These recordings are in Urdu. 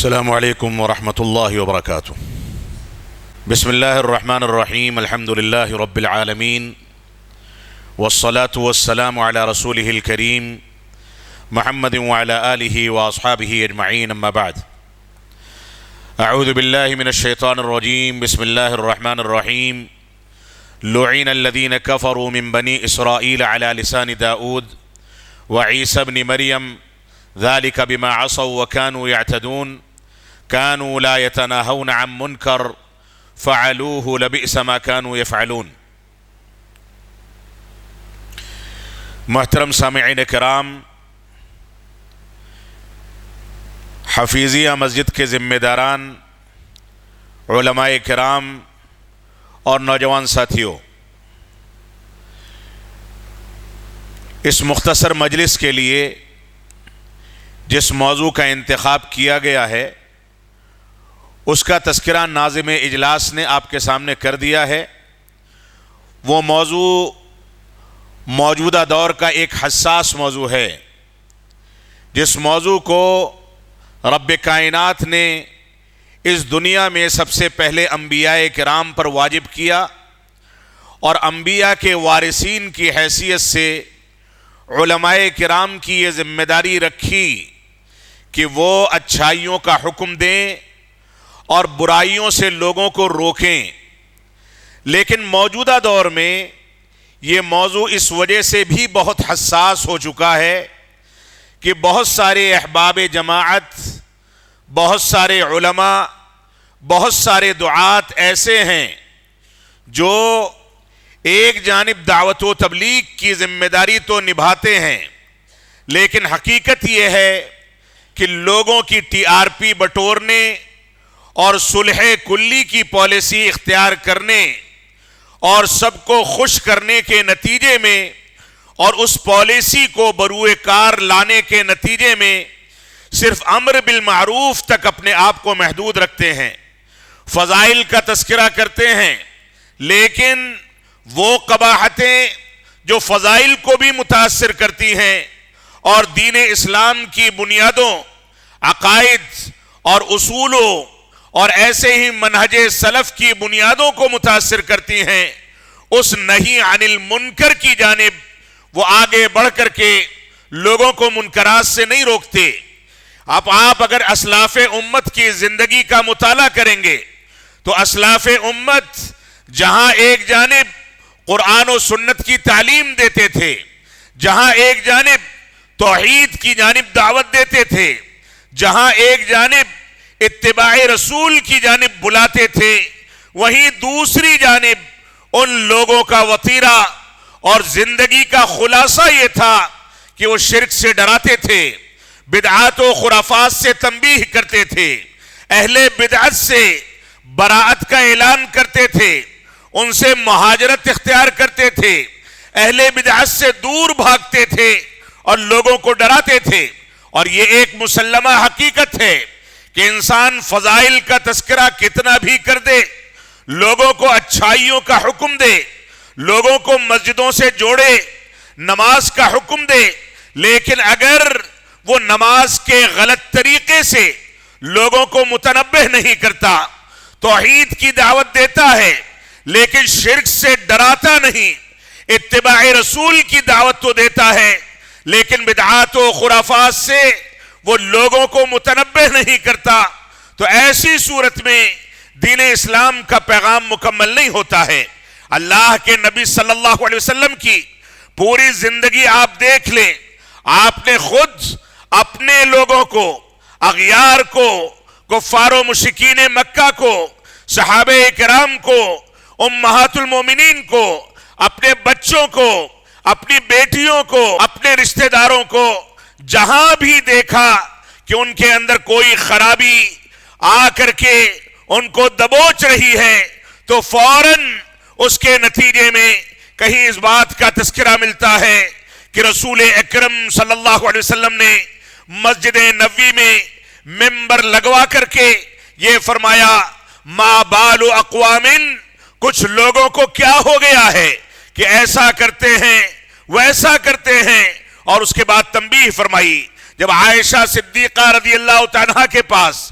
السلام علیکم ورحمۃ اللہ وبرکاتہ۔ بسم اللہ الرحمن الرحیم، الحمد للہ رب العالمین، والصلاة والسلام علی رسولہ الکریم محمد وعلی آلہ واصحابہ اجمعین، اما بعد۔ اعوذ باللہ من الشیطان الرجیم، بسم اللہ الرحمن الرحیم۔ لعن الذین کفروا من بنی اسرائیل علی لسان داؤد وعیسی ابن مریم ذلك بما عصوا وكانوا يعتدون كانوا لا يتناهون عن منكر فعلوه لبئس ما كانوا يفعلون۔ محترم سامعین کرام، حفیظیہ مسجد کے ذمہ داران، علماء کرام اور نوجوان ساتھیوں، اس مختصر مجلس کے لیے جس موضوع کا انتخاب کیا گیا ہے اس کا تذکرہ ناظم اجلاس نے آپ کے سامنے کر دیا ہے۔ وہ موضوع موجودہ دور کا ایک حساس موضوع ہے، جس موضوع کو رب کائنات نے اس دنیا میں سب سے پہلے انبیاء کرام پر واجب کیا، اور انبیاء کے وارثین کی حیثیت سے علماء کرام کی یہ ذمہ داری رکھی کہ وہ اچھائیوں کا حکم دیں اور برائیوں سے لوگوں کو روکیں۔ لیکن موجودہ دور میں یہ موضوع اس وجہ سے بھی بہت حساس ہو چکا ہے کہ بہت سارے احباب جماعت، بہت سارے علماء، بہت سارے دعات ایسے ہیں جو ایک جانب دعوت و تبلیغ کی ذمہ داری تو نبھاتے ہیں، لیکن حقیقت یہ ہے کہ لوگوں کی ٹی آر پی بٹورنے اور صلح کلی کی پالیسی اختیار کرنے اور سب کو خوش کرنے کے نتیجے میں اور اس پالیسی کو بروئے کار لانے کے نتیجے میں صرف امر بالمعروف تک اپنے آپ کو محدود رکھتے ہیں، فضائل کا تذکرہ کرتے ہیں، لیکن وہ قباحتیں جو فضائل کو بھی متاثر کرتی ہیں اور دین اسلام کی بنیادوں، عقائد اور اصولوں اور ایسے ہی منہج سلف کی بنیادوں کو متاثر کرتی ہیں، اس نہی عن المنکر کی جانب وہ آگے بڑھ کر کے لوگوں کو منکرات سے نہیں روکتے۔ آپ اگر اسلاف امت کی زندگی کا مطالعہ کریں گے تو اسلاف امت جہاں ایک جانب قرآن و سنت کی تعلیم دیتے تھے، جہاں ایک جانب توحید کی جانب دعوت دیتے تھے، جہاں ایک جانب اتباع رسول کی جانب بلاتے تھے، وہیں دوسری جانب ان لوگوں کا وطیرہ اور زندگی کا خلاصہ یہ تھا کہ وہ شرک سے ڈراتے تھے، بدعات و خرافات سے تنبیہ کرتے تھے، اہل بدعت سے براءت کا اعلان کرتے تھے، ان سے مہاجرت اختیار کرتے تھے، اہل بدعت سے دور بھاگتے تھے اور لوگوں کو ڈراتے تھے۔ اور یہ ایک مسلمہ حقیقت ہے کہ انسان فضائل کا تذکرہ کتنا بھی کر دے، لوگوں کو اچھائیوں کا حکم دے، لوگوں کو مسجدوں سے جوڑے، نماز کا حکم دے، لیکن اگر وہ نماز کے غلط طریقے سے لوگوں کو متنبہ نہیں کرتا، توحید کی دعوت دیتا ہے لیکن شرک سے ڈراتا نہیں، اتباع رسول کی دعوت تو دیتا ہے لیکن بدعات و خرافات سے وہ لوگوں کو متنبہ نہیں کرتا، تو ایسی صورت میں دین اسلام کا پیغام مکمل نہیں ہوتا ہے۔ اللہ کے نبی صلی اللہ علیہ وسلم کی پوری زندگی آپ دیکھ لیں، آپ نے خود اپنے لوگوں کو، اغیار کو، کفار و مشرکین مکہ کو، صحابہ کرام کو، امہات المومنین کو، اپنے بچوں کو، اپنی بیٹیوں کو، اپنے رشتہ داروں کو جہاں بھی دیکھا کہ ان کے اندر کوئی خرابی آ کر کے ان کو دبوچ رہی ہے تو فوراً اس کے نتیجے میں کہیں اس بات کا تذکرہ ملتا ہے کہ رسول اکرم صلی اللہ علیہ وسلم نے مسجد نبوی میں ممبر لگوا کر کے یہ فرمایا، ما بال اقوام، کچھ لوگوں کو کیا ہو گیا ہے کہ ایسا کرتے ہیں ویسا کرتے ہیں، اور اس کے بعد تنبیہ فرمائی۔ جب عائشہ صدیقہ رضی اللہ عنہا کے پاس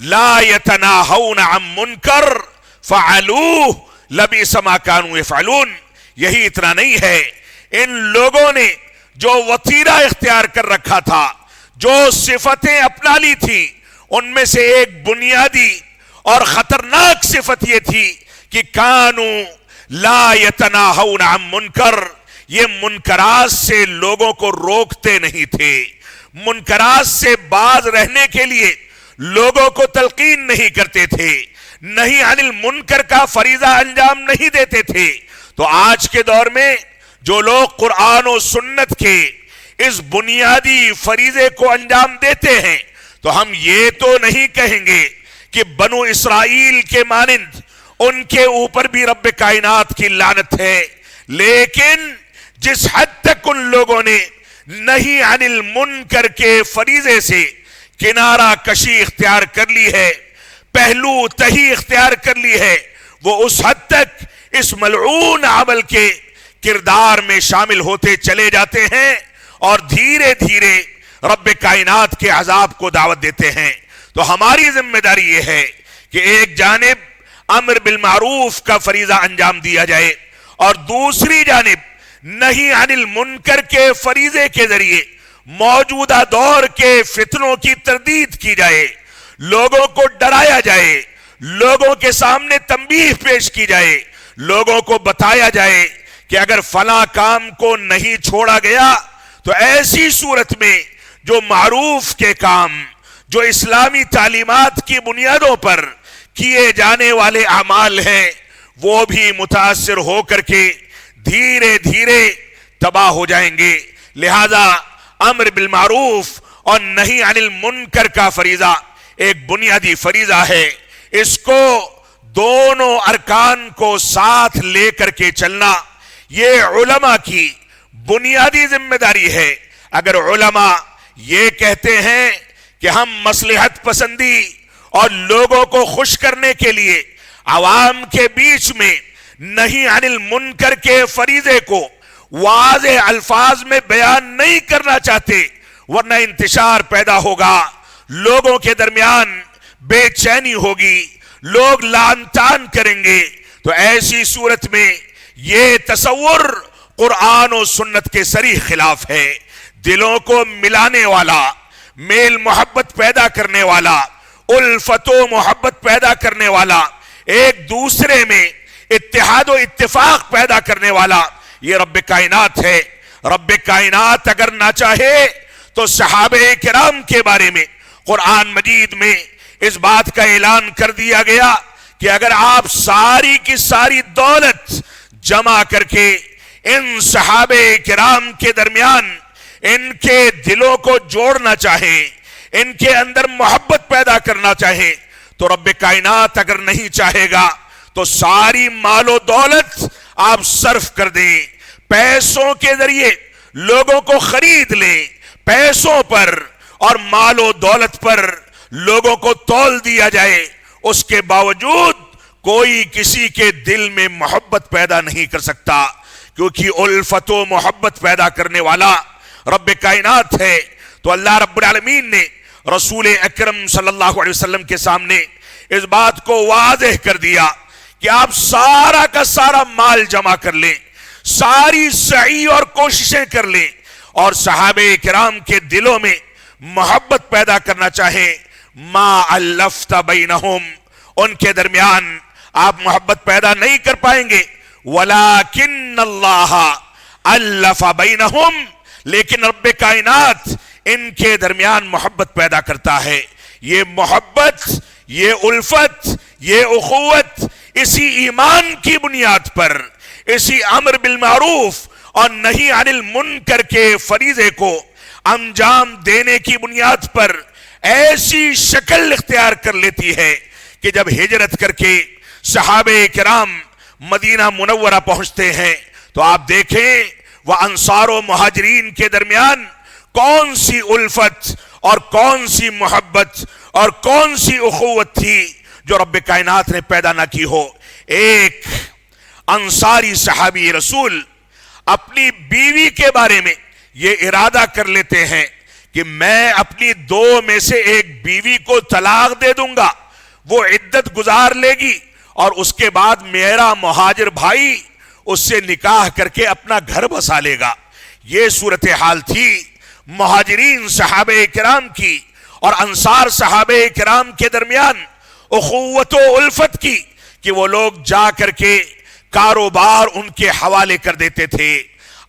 لا یتناہون عن منکر فعلوہ لبئس ما کانوا یفعلون. یہی اتنا نہیں ہے، ان لوگوں نے جو وطیرہ اختیار کر رکھا تھا، جو صفتیں اپنا لی تھی، ان میں سے ایک بنیادی اور خطرناک صفت یہ تھی کہ کانوا لا یتناہون عن منکر، یہ منکرات سے لوگوں کو روکتے نہیں تھے، منکرات سے باز رہنے کے لیے لوگوں کو تلقین نہیں کرتے تھے، نہیں عن المنکر کا فریضہ انجام نہیں دیتے تھے. تو آج کے دور میں جو لوگ قرآن و سنت کے اس بنیادی فریضے کو انجام دیتے ہیں، تو ہم یہ تو نہیں کہیں گے کہ بنو اسرائیل کے مانند ان کے اوپر بھی رب کائنات کی لعنت ہے، لیکن جس حد تک ان لوگوں نے نہیں عن المنکر کے فریضے سے کنارہ کشی اختیار کر لی ہے، پہلو تہی اختیار کر لی ہے، وہ اس حد تک اس ملعون عمل کے کردار میں شامل ہوتے چلے جاتے ہیں اور دھیرے دھیرے رب کائنات کے عذاب کو دعوت دیتے ہیں. تو ہماری ذمہ داری یہ ہے کہ ایک جانب امر بالمعروف کا فریضہ انجام دیا جائے اور دوسری جانب نہیں عن المنکر کے فریضے کے ذریعے موجودہ دور کے فتنوں کی تردید کی جائے، لوگوں کو ڈرایا جائے، لوگوں کے سامنے تنبیہ پیش کی جائے، لوگوں کو بتایا جائے کہ اگر فلاں کام کو نہیں چھوڑا گیا تو ایسی صورت میں جو معروف کے کام، جو اسلامی تعلیمات کی بنیادوں پر کیے جانے والے اعمال ہیں، وہ بھی متاثر ہو کر کے دھیرے دھیرے تباہ ہو جائیں گے. لہذا امر بالمعروف اور نہی عن المنکر کا فریضہ ایک بنیادی فریضہ ہے، اس کو دونوں ارکان کو ساتھ لے کر کے چلنا یہ علماء کی بنیادی ذمہ داری ہے. اگر علماء یہ کہتے ہیں کہ ہم مصلحت پسندی اور لوگوں کو خوش کرنے کے لیے عوام کے بیچ میں نہیں عن المنکر کے فریضے کو واضح الفاظ میں بیان نہیں کرنا چاہتے، ورنہ انتشار پیدا ہوگا، لوگوں کے درمیان بے چینی ہوگی، لوگ لعن طعن کریں گے، تو ایسی صورت میں یہ تصور قرآن و سنت کے صریح خلاف ہے. دلوں کو ملانے والا، میل محبت پیدا کرنے والا، الفت و محبت پیدا کرنے والا، ایک دوسرے میں اتحاد و اتفاق پیدا کرنے والا یہ رب کائنات ہے. رب کائنات اگر نہ چاہے تو صحابہ کرام کے بارے میں قرآن مجید میں اس بات کا اعلان کر دیا گیا کہ اگر آپ ساری کی ساری دولت جمع کر کے ان صحابہ کرام کے درمیان ان کے دلوں کو جوڑنا چاہیں، ان کے اندر محبت پیدا کرنا چاہیں، تو رب کائنات اگر نہیں چاہے گا تو ساری مال و دولت آپ صرف کر دیں، پیسوں کے ذریعے لوگوں کو خرید لیں، پیسوں پر اور مال و دولت پر لوگوں کو تول دیا جائے، اس کے باوجود کوئی کسی کے دل میں محبت پیدا نہیں کر سکتا، کیونکہ الفت و محبت پیدا کرنے والا رب کائنات ہے. تو اللہ رب العالمین نے رسول اکرم صلی اللہ علیہ وسلم کے سامنے اس بات کو واضح کر دیا کہ آپ سارا کا سارا مال جمع کر لیں، ساری سعی اور کوششیں کر لیں اور صحابہ کرام کے دلوں میں محبت پیدا کرنا چاہیں. ما الفت بینہم، ان کے درمیان آپ محبت پیدا نہیں کر پائیں گے. ولیکن اللہ الف بینہم، لیکن رب کائنات ان کے درمیان محبت پیدا کرتا ہے. یہ محبت، یہ الفت، یہ اخوت اسی ایمان کی بنیاد پر، اسی امر بالمعروف اور نہی عن المنکر کے فریضے کو انجام دینے کی بنیاد پر ایسی شکل اختیار کر لیتی ہے کہ جب ہجرت کر کے صحابہ کرام مدینہ منورہ پہنچتے ہیں تو آپ دیکھیں وہ انصار و مہاجرین کے درمیان کون سی الفت اور کون سی محبت اور کون سی اخوت تھی جو رب کائنات نے پیدا نہ کی ہو. ایک انصاری صحابی رسول اپنی بیوی کے بارے میں یہ ارادہ کر لیتے ہیں کہ میں اپنی دو میں سے ایک بیوی کو طلاق دے دوں گا، وہ عدت گزار لے گی اور اس کے بعد میرا مہاجر بھائی اس سے نکاح کر کے اپنا گھر بسا لے گا۔ یہ صورتحال تھی مہاجرین صحابہ کرام کی اور انصار صحابہ کرام کے درمیان اخوت و الفت کی، کہ وہ لوگ جا کر کے کاروبار ان کے حوالے کر دیتے تھے،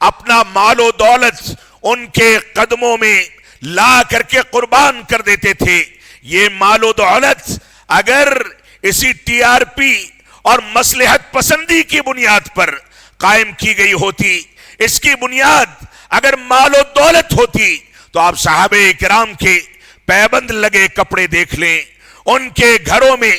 اپنا مال و دولت ان کے قدموں میں لا کر کے قربان کر دیتے تھے۔ یہ مال و دولت اگر اسی ٹی آر پی اور مصلحت پسندی کی بنیاد پر قائم کی گئی ہوتی، اس کی بنیاد اگر مال و دولت ہوتی، تو آپ صحابہ کرام کے پیبند لگے کپڑے دیکھ لیں، ان کے گھروں میں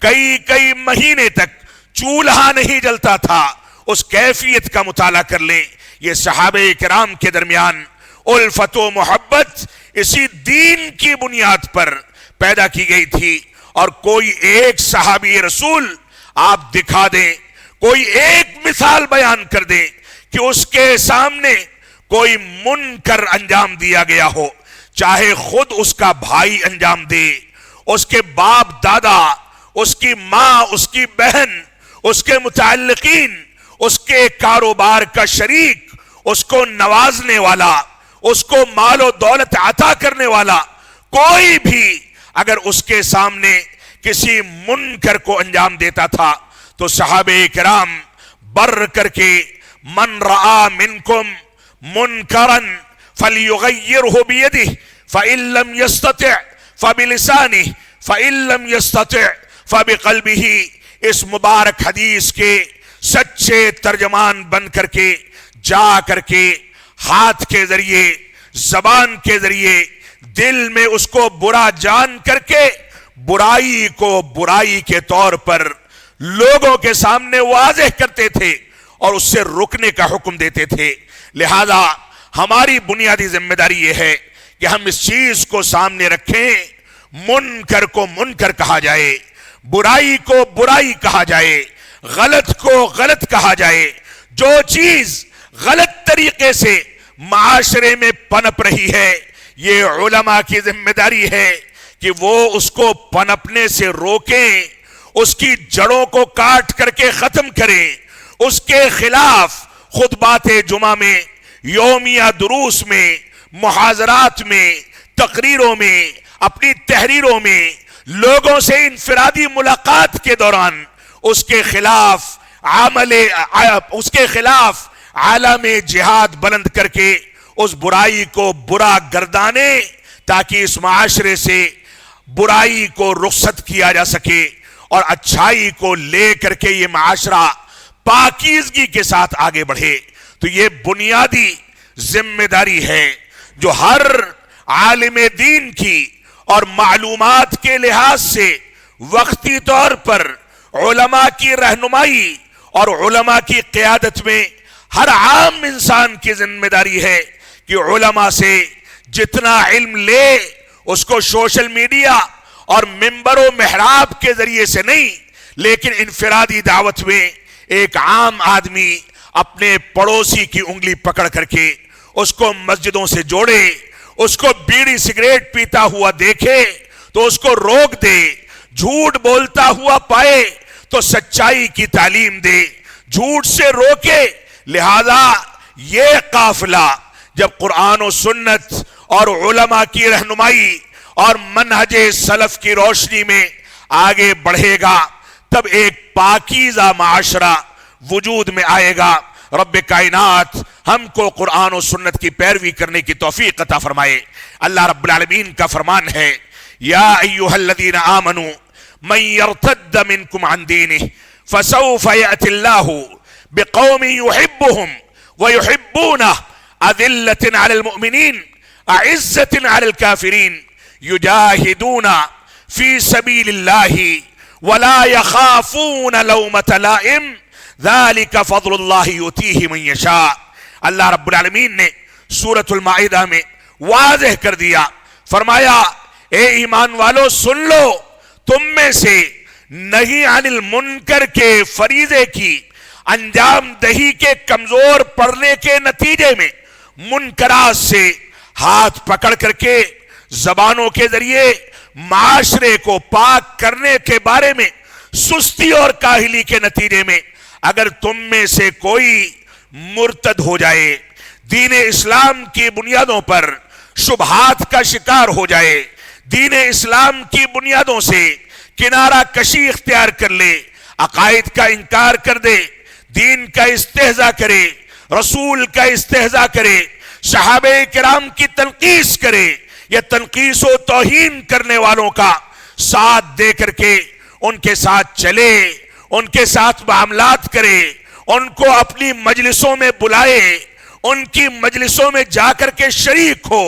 کئی مہینے تک چولہا نہیں جلتا تھا، اس کیفیت کا مطالعہ کر لیں۔ یہ صحابہ کرام کے درمیان الفت و محبت اسی دین کی بنیاد پر پیدا کی گئی تھی۔ اور کوئی ایک صحابی رسول آپ دکھا دیں، کوئی ایک مثال بیان کر دیں کہ اس کے سامنے کوئی منکر انجام دیا گیا ہو، چاہے خود اس کا بھائی انجام دے، اس کے باپ دادا، اس کی ماں، اس کی بہن، اس کے متعلقین، اس کے کاروبار کا شریک، اس کو نوازنے والا، اس کو مال و دولت عطا کرنے والا کوئی بھی اگر اس کے سامنے کسی منکر کو انجام دیتا تھا تو صحابہ کرام بر کر کے من رآ منکم منکرا فلیغیرہ بیدہ فإن لم یستطع فبلسانہ فإن لم یستطع فبقلبہ، اس مبارک حدیث کے سچے ترجمان بن کر کے جا کر کے ہاتھ کے ذریعے، زبان کے ذریعے، دل میں اس کو برا جان کر کے برائی کو برائی کے طور پر لوگوں کے سامنے واضح کرتے تھے اور اس سے رکنے کا حکم دیتے تھے۔ لہذا ہماری بنیادی ذمہ داری یہ ہے کہ ہم اس چیز کو سامنے رکھیں، منکر کو منکر کہا جائے، برائی کو برائی کہا جائے، غلط کو غلط کہا جائے۔ جو چیز غلط طریقے سے معاشرے میں پنپ رہی ہے، یہ علماء کی ذمہ داری ہے کہ وہ اس کو پنپنے سے روکیں، اس کی جڑوں کو کاٹ کر کے ختم کریں، اس کے خلاف خطبات جمعہ میں، یومیہ دروس میں، محاضرات میں، تقریروں میں، اپنی تحریروں میں، لوگوں سے انفرادی ملاقات کے دوران اس کے خلاف عالم جہاد بلند کر کے اس برائی کو برا گردانے، تاکہ اس معاشرے سے برائی کو رخصت کیا جا سکے اور اچھائی کو لے کر کے یہ معاشرہ پاکیزگی کے ساتھ آگے بڑھے۔ تو یہ بنیادی ذمہ داری ہے جو ہر عالم دین کی اور معلومات کے لحاظ سے وقتی طور پر علماء کی رہنمائی اور علماء کی قیادت میں ہر عام انسان کی ذمہ داری ہے کہ علماء سے جتنا علم لے اس کو سوشل میڈیا اور ممبر و محراب کے ذریعے سے نہیں، لیکن انفرادی دعوت میں ایک عام آدمی اپنے پڑوسی کی انگلی پکڑ کر کے اس کو مسجدوں سے جوڑے، اس کو بیڑی سگریٹ پیتا ہوا دیکھے تو اس کو روک دے، جھوٹ بولتا ہوا پائے تو سچائی کی تعلیم دے، جھوٹ سے روکے۔ لہذا یہ قافلہ جب قرآن و سنت اور علماء کی رہنمائی اور منہج سلف کی روشنی میں آگے بڑھے گا، تب ایک پاکیزہ معاشرہ وجود میں آئے گا۔ رب کائنات ہم کو قرآن و سنت کی پیروی کرنے کی توفیق عطا فرمائے۔ اللہ رب العالمین کا فرمان ہے، یا ایھا الذین آمنوا من یرتد منکم عن دینہ فسوف یأتی اللہ بقوم یحبهم ویحبونہ اذلۃ علی المؤمنین اعزۃ علی الکافرین یجاہدون فی سبیل اللہ ولا یخافون لومۃ لائم ذالک فضل اللہ یؤتیہ من یشاء۔ اللہ رب العالمین نے سورۃ المائدہ میں واضح کر دیا، فرمایا اے ایمان والو سن لو، تم میں سے نہیں عن المنکر کے فریضے کی انجام دہی کے کمزور پڑنے کے نتیجے میں منکرات سے ہاتھ پکڑ کر کے زبانوں کے ذریعے معاشرے کو پاک کرنے کے بارے میں سستی اور کاہلی کے نتیجے میں اگر تم میں سے کوئی مرتد ہو جائے، دین اسلام کی بنیادوں پر شبہات کا شکار ہو جائے، دین اسلام کی بنیادوں سے کنارہ کشی اختیار کر لے، عقائد کا انکار کر دے، دین کا استہزاء کرے، رسول کا استہزاء کرے، صحابہ کرام کی تنقیص کرے، یا تنقیص و توہین کرنے والوں کا ساتھ دے کر کے ان کے ساتھ چلے، ان کے ساتھ معاملات کرے، ان کو اپنی مجلسوں میں بلائے، ان کی مجلسوں میں جا کر کے شریک ہو،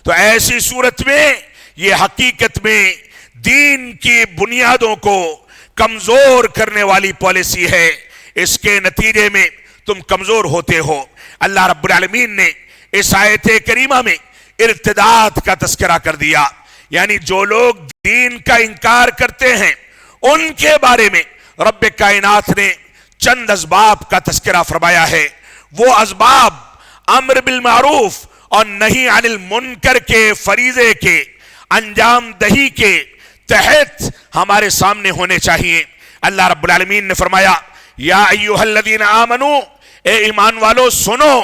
تو ایسی صورت میں یہ حقیقت میں دین کی بنیادوں کو کمزور کرنے والی پالیسی ہے۔ اس کے نتیجے میں تم کمزور ہوتے ہو۔ اللہ رب العالمین نے اس آیت کریمہ میں ارتداد کا تذکرہ کر دیا، یعنی جو لوگ دین کا انکار کرتے ہیں ان کے بارے میں رب کائنات نے چند اسباب کا تذکرہ فرمایا ہے۔ وہ اسباب امر بالمعروف اور نہی عن المنکر کے فریضے کے انجام دہی کے تحت ہمارے سامنے ہونے چاہیے۔ اللہ رب العالمین نے فرمایا یا ایھا الذین آمنو، اے ایمان والو سنو،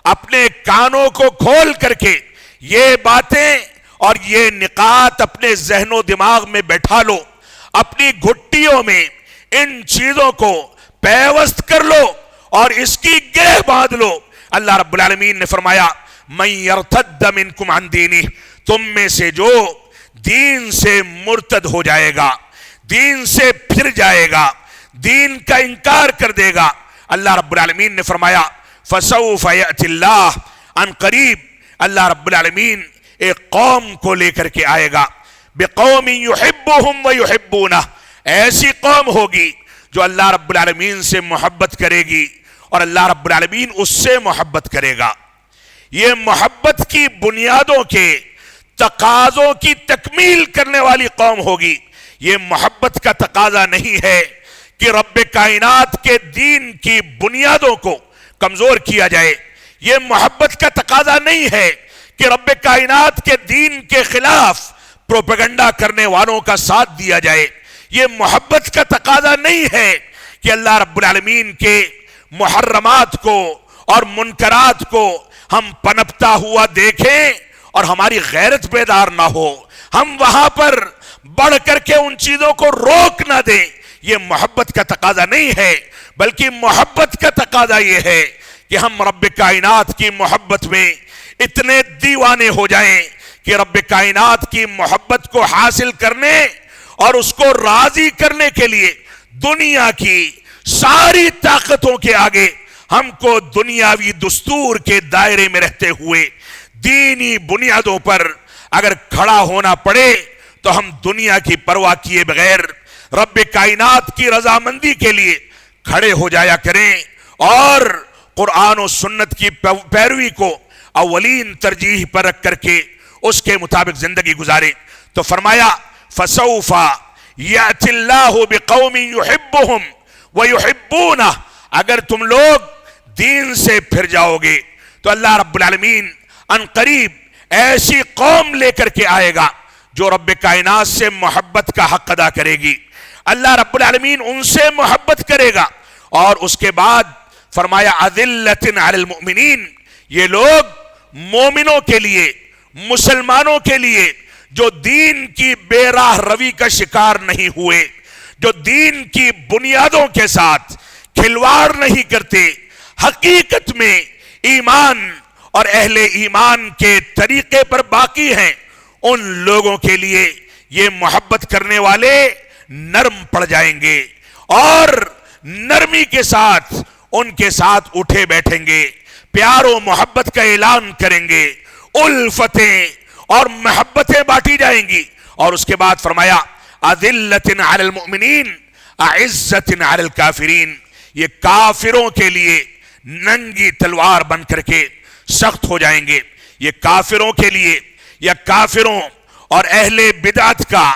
اپنے کانوں کو کھول کر کے یہ باتیں اور یہ نکات اپنے ذہن و دماغ میں بیٹھا لو، اپنی گھٹیوں میں ان چیزوں کو پیوست کر لو اور اس کی گرہ باندھ لو۔ اللہ رب العالمین نے فرمایا من یرتد منکم عن دینہ، تم میں سے جو دین سے مرتد ہو جائے گا، دین سے پھر جائے گا، دین کا انکار کر دے گا، اللہ رب العالمین نے فرمایا فسوف یأتی اللہ، ان قریب اللہ رب العالمین ایک قوم کو لے کر کے آئے گا، بقوم یحبہم ویحبونہ، ایسی قوم ہوگی جو اللہ رب العالمین سے محبت کرے گی اور اللہ رب العالمین اس سے محبت کرے گا۔ یہ محبت کی بنیادوں کے تقاضوں کی تکمیل کرنے والی قوم ہوگی۔ یہ محبت کا تقاضا نہیں ہے کہ رب کائنات کے دین کی بنیادوں کو کمزور کیا جائے، یہ محبت کا تقاضا نہیں ہے کہ رب کائنات کے دین کے خلاف پروپیگنڈا کرنے والوں کا ساتھ دیا جائے، یہ محبت کا تقاضا نہیں ہے کہ اللہ رب العالمین کے محرمات کو اور منکرات کو ہم پنپتا ہوا دیکھیں اور ہماری غیرت بیدار نہ ہو، ہم وہاں پر بڑھ کر کے ان چیزوں کو روک نہ دیں، یہ محبت کا تقاضا نہیں ہے، بلکہ محبت کا تقاضا یہ ہے کہ ہم رب کائنات کی محبت میں اتنے دیوانے ہو جائیں کہ رب کائنات کی محبت کو حاصل کرنے اور اس کو راضی کرنے کے لیے دنیا کی ساری طاقتوں کے آگے ہم کو دنیاوی دستور کے دائرے میں رہتے ہوئے دینی بنیادوں پر اگر کھڑا ہونا پڑے تو ہم دنیا کی پرواہ کیے بغیر رب کائنات کی رضامندی کے لیے کھڑے ہو جایا کریں اور قرآن و سنت کی پیروی کو اولین ترجیح پر رکھ کر کے اس کے مطابق زندگی گزاریں۔ تو فرمایا فسوف یأتی اللہ بقوم یحبہم ویحبونہ، اگر تم لوگ دین سے پھر جاؤ گے تو اللہ رب العالمین ان قریب ایسی قوم لے کر کے آئے گا جو رب کائنات سے محبت کا حق ادا کرے گی، اللہ رب العالمین ان سے محبت کرے گا۔ اور اس کے بعد فرمایا اذلۃ علی المؤمنین، یہ لوگ مومنوں کے لیے، مسلمانوں کے لیے جو دین کی بے راہ روی کا شکار نہیں ہوئے، جو دین کی بنیادوں کے ساتھ کھلواڑ نہیں کرتے، حقیقت میں ایمان اور اہل ایمان کے طریقے پر باقی ہیں، ان لوگوں کے لیے یہ محبت کرنے والے نرم پڑ جائیں گے اور نرمی کے ساتھ ان کے ساتھ اٹھے بیٹھیں گے، پیار و محبت کا اعلان کریں گے، الفتیں اور محبتیں بانٹی جائیں گی۔ اور اس کے بعد فرمایا اذلۃ علی المؤمنین اعزۃ علی الکافرین، یہ کافروں کے لیے ننگی تلوار بن کر کے سخت ہو جائیں گے، یہ کافروں کے لیے یا کافروں اور اہل بدعت کا،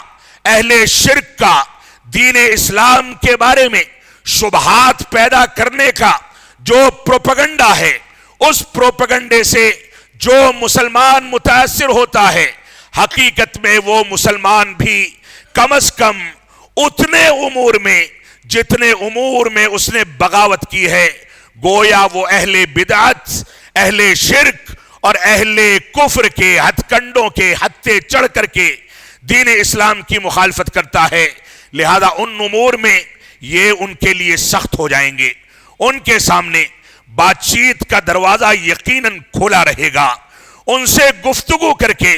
اہل شرک کا دین اسلام کے بارے میں شبہات پیدا کرنے کا جو پروپیگنڈا ہے، اس پروپیگنڈے سے جو مسلمان متاثر ہوتا ہے حقیقت میں وہ مسلمان بھی کم از کم اتنے امور میں جتنے امور میں اس نے بغاوت کی ہے، گویا وہ اہل بدعت، اہل شرک اور اہل کفر کے ہتھ کنڈوں کے ہتھے چڑھ کر کے دین اسلام کی مخالفت کرتا ہے۔ لہذا ان امور میں یہ ان کے لیے سخت ہو جائیں گے، ان کے سامنے بات چیت کا دروازہ یقیناً کھلا رہے گا، ان سے گفتگو کر کے